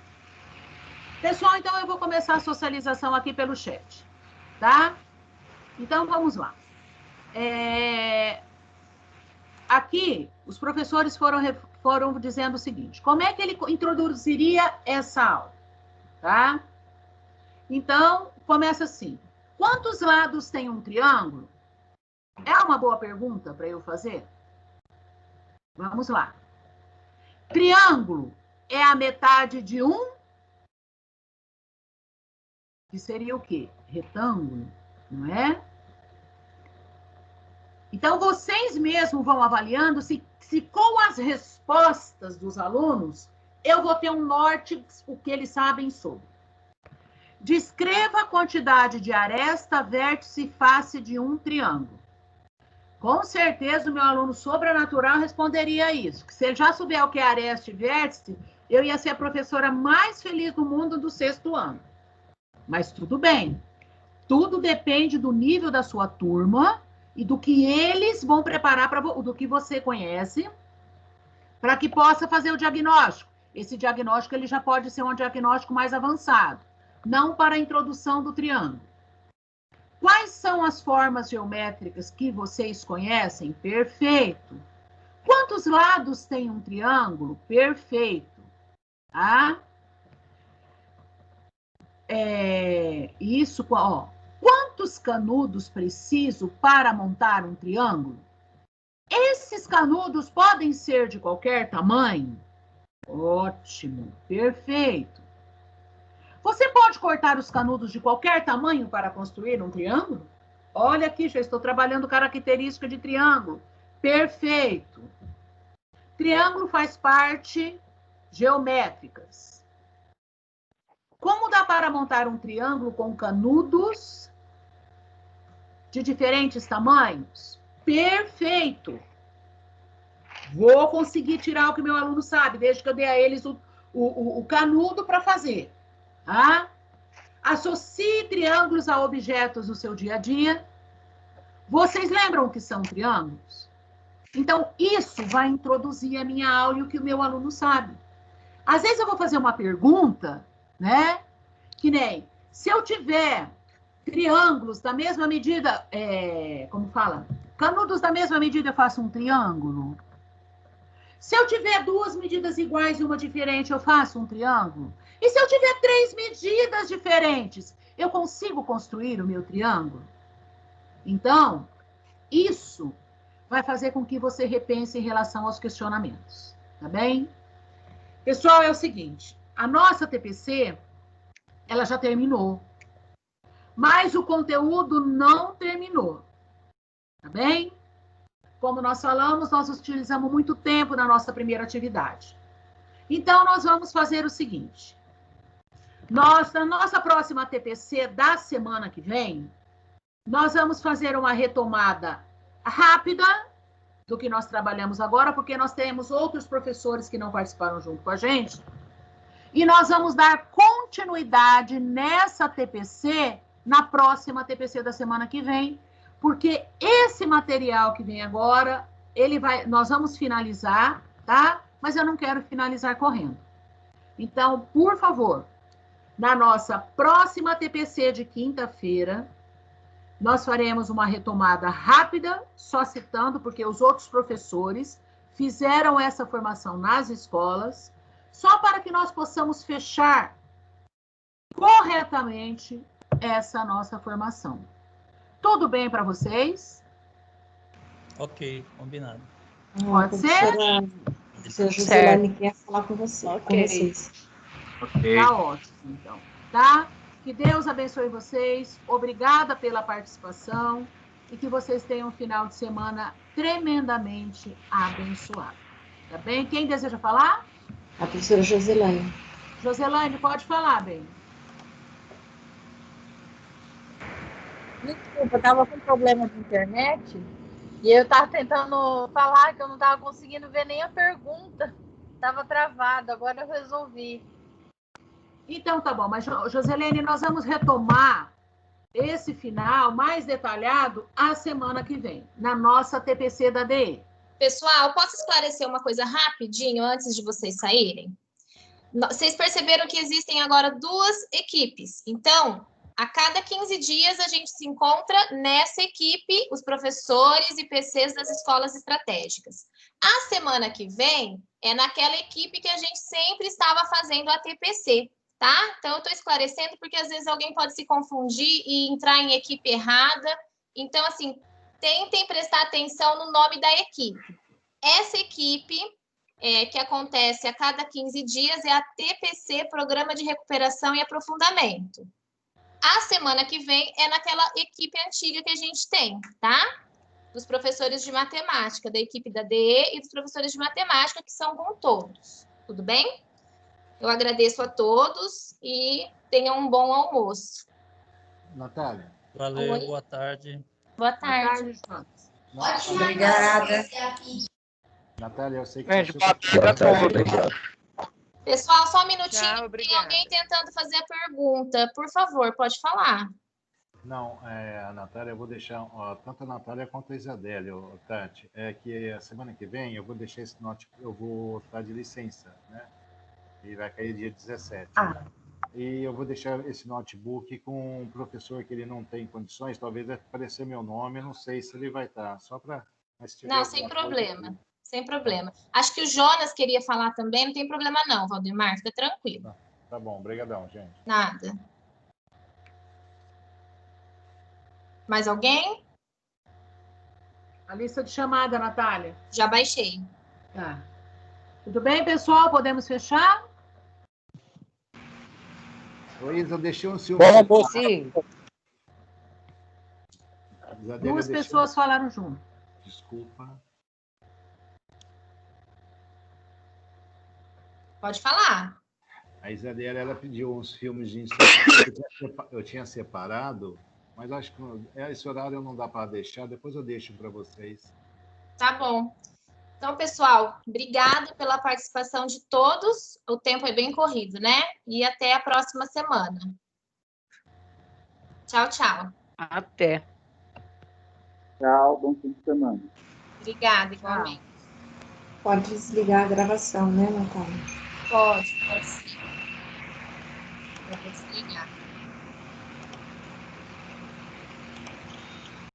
Pessoal, então eu vou começar a socialização aqui pelo chat, tá? Então, vamos lá. Aqui, os professores foram dizendo o seguinte, como é que ele introduziria essa aula, tá? Então, começa assim. Quantos lados tem um triângulo? É uma boa pergunta para eu fazer? Vamos lá. Triângulo é a metade de um, que seria o quê? Retângulo, não é? Então, vocês mesmos vão avaliando se com as respostas dos alunos, eu vou ter um norte, o que eles sabem sobre. Descreva a quantidade de aresta, vértice e face de um triângulo. Com certeza, o meu aluno sobrenatural responderia isso. Que se ele já souber o que é aresta e vértice, eu ia ser a professora mais feliz do mundo do 6º ano. Mas tudo bem. Tudo depende do nível da sua turma e do que eles vão preparar, do que você conhece, para que possa fazer o diagnóstico. Esse diagnóstico ele já pode ser um diagnóstico mais avançado, não para a introdução do triângulo. Quais são as formas geométricas que vocês conhecem? Perfeito. Quantos lados tem um triângulo? Perfeito. Tá? Isso, ó. Quantos canudos preciso para montar um triângulo? Esses canudos podem ser de qualquer tamanho? Ótimo, perfeito. Você pode cortar os canudos de qualquer tamanho para construir um triângulo? Olha aqui, já estou trabalhando característica de triângulo. Perfeito. Triângulo faz parte geométricas. Como dá para montar um triângulo com canudos de diferentes tamanhos? Perfeito. Vou conseguir tirar o que meu aluno sabe, desde que eu dê a eles o canudo para fazer. Tá? Associe triângulos a objetos do seu dia a dia. Vocês lembram o que são triângulos? Então, isso vai introduzir a minha aula e o que o meu aluno sabe. Às vezes eu vou fazer uma pergunta, né? Que nem, se eu tiver triângulos da mesma medida, como fala? Canudos da mesma medida, eu faço um triângulo. Se eu tiver duas medidas iguais e uma diferente, eu faço um triângulo. E se eu tiver 3 medidas diferentes, eu consigo construir o meu triângulo? Então, isso vai fazer com que você repense em relação aos questionamentos, tá bem? Pessoal, é o seguinte, a nossa TPC, ela já terminou, mas o conteúdo não terminou, tá bem? Como nós falamos, nós utilizamos muito tempo na nossa primeira atividade. Então, nós vamos fazer o seguinte. Na nossa próxima TPC da semana que vem, nós vamos fazer uma retomada rápida do que nós trabalhamos agora, porque nós temos outros professores que não participaram junto com a gente. E nós vamos dar continuidade nessa TPC, na próxima TPC da semana que vem, porque esse material que vem agora, nós vamos finalizar, tá? Mas eu não quero finalizar correndo. Então, por favor, na nossa próxima TPC de quinta-feira, nós faremos uma retomada rápida, só citando, porque os outros professores fizeram essa formação nas escolas, só para que nós possamos fechar corretamente essa nossa formação. Tudo bem para vocês? Ok, combinado. Pode ser? A professora Joselane quer falar com você, com vocês. Ok. Tá ótimo, então. Tá? Que Deus abençoe vocês. Obrigada pela participação e que vocês tenham um final de semana tremendamente abençoado. Tá bem? Quem deseja falar? A professora Joselane. Joselane, pode falar, bem. Desculpa, eu estava com problema de internet e eu estava tentando falar que eu não estava conseguindo ver nem a pergunta. Estava travado, agora eu resolvi. Então, tá bom. Mas, Joselene, nós vamos retomar esse final mais detalhado a semana que vem, na nossa TPC da DE. Pessoal, posso esclarecer uma coisa rapidinho antes de vocês saírem? Vocês perceberam que existem agora 2 equipes. Então, a cada 15 dias a gente se encontra nessa equipe, os professores e PCs das escolas estratégicas. A semana que vem é naquela equipe que a gente sempre estava fazendo a TPC, tá? Então, eu estou esclarecendo porque às vezes alguém pode se confundir e entrar em equipe errada. Então, assim, tentem prestar atenção no nome da equipe. Essa equipe que acontece a cada 15 dias é a TPC, Programa de Recuperação e Aprofundamento. A semana que vem é naquela equipe antiga que a gente tem, tá? Dos professores de matemática, da equipe da DE e dos professores de matemática, que são com todos. Tudo bem? Eu agradeço a todos e tenham um bom almoço. Natália. Valeu, Oi. boa tarde. Boa tarde. Obrigada. Natália, eu sei que Gente, você... boa tarde a todos. Pessoal, só um minutinho. Tchau, Tem alguém tentando fazer a pergunta. Por favor, pode falar. Não, a Natália, eu vou deixar, tanto a Natália quanto a Isadélia, Tati, que a semana que vem eu vou deixar esse note, eu vou estar de licença, né? E vai cair dia 17. E eu vou deixar esse notebook com um professor que ele não tem condições, talvez vai aparecer meu nome, eu não sei se ele vai estar, só para... Não, sem problema. Sem problema. Acho que o Jonas queria falar também, não tem problema não, Valdemar, fica tranquilo. Tá bom, obrigadão, gente. Nada. Mais alguém? A lista de chamada, Natália. Já baixei. Tá. Tudo bem, pessoal? Podemos fechar? Ô, Isa, eu deixei um ciúme. Sim. Duas pessoas falaram junto. Desculpa. Pode falar. A Isadélia, ela pediu uns filmes de eu tinha separado, mas acho que esse horário não dá para deixar, depois eu deixo para vocês. Tá bom. Então, pessoal, obrigado pela participação de todos. O tempo é bem corrido, né? E até a próxima semana. Tchau, tchau. Até. Tchau, bom fim de semana. Obrigada, igualmente. Pode desligar a gravação, né, Natália? Pode sim. Vou desligar.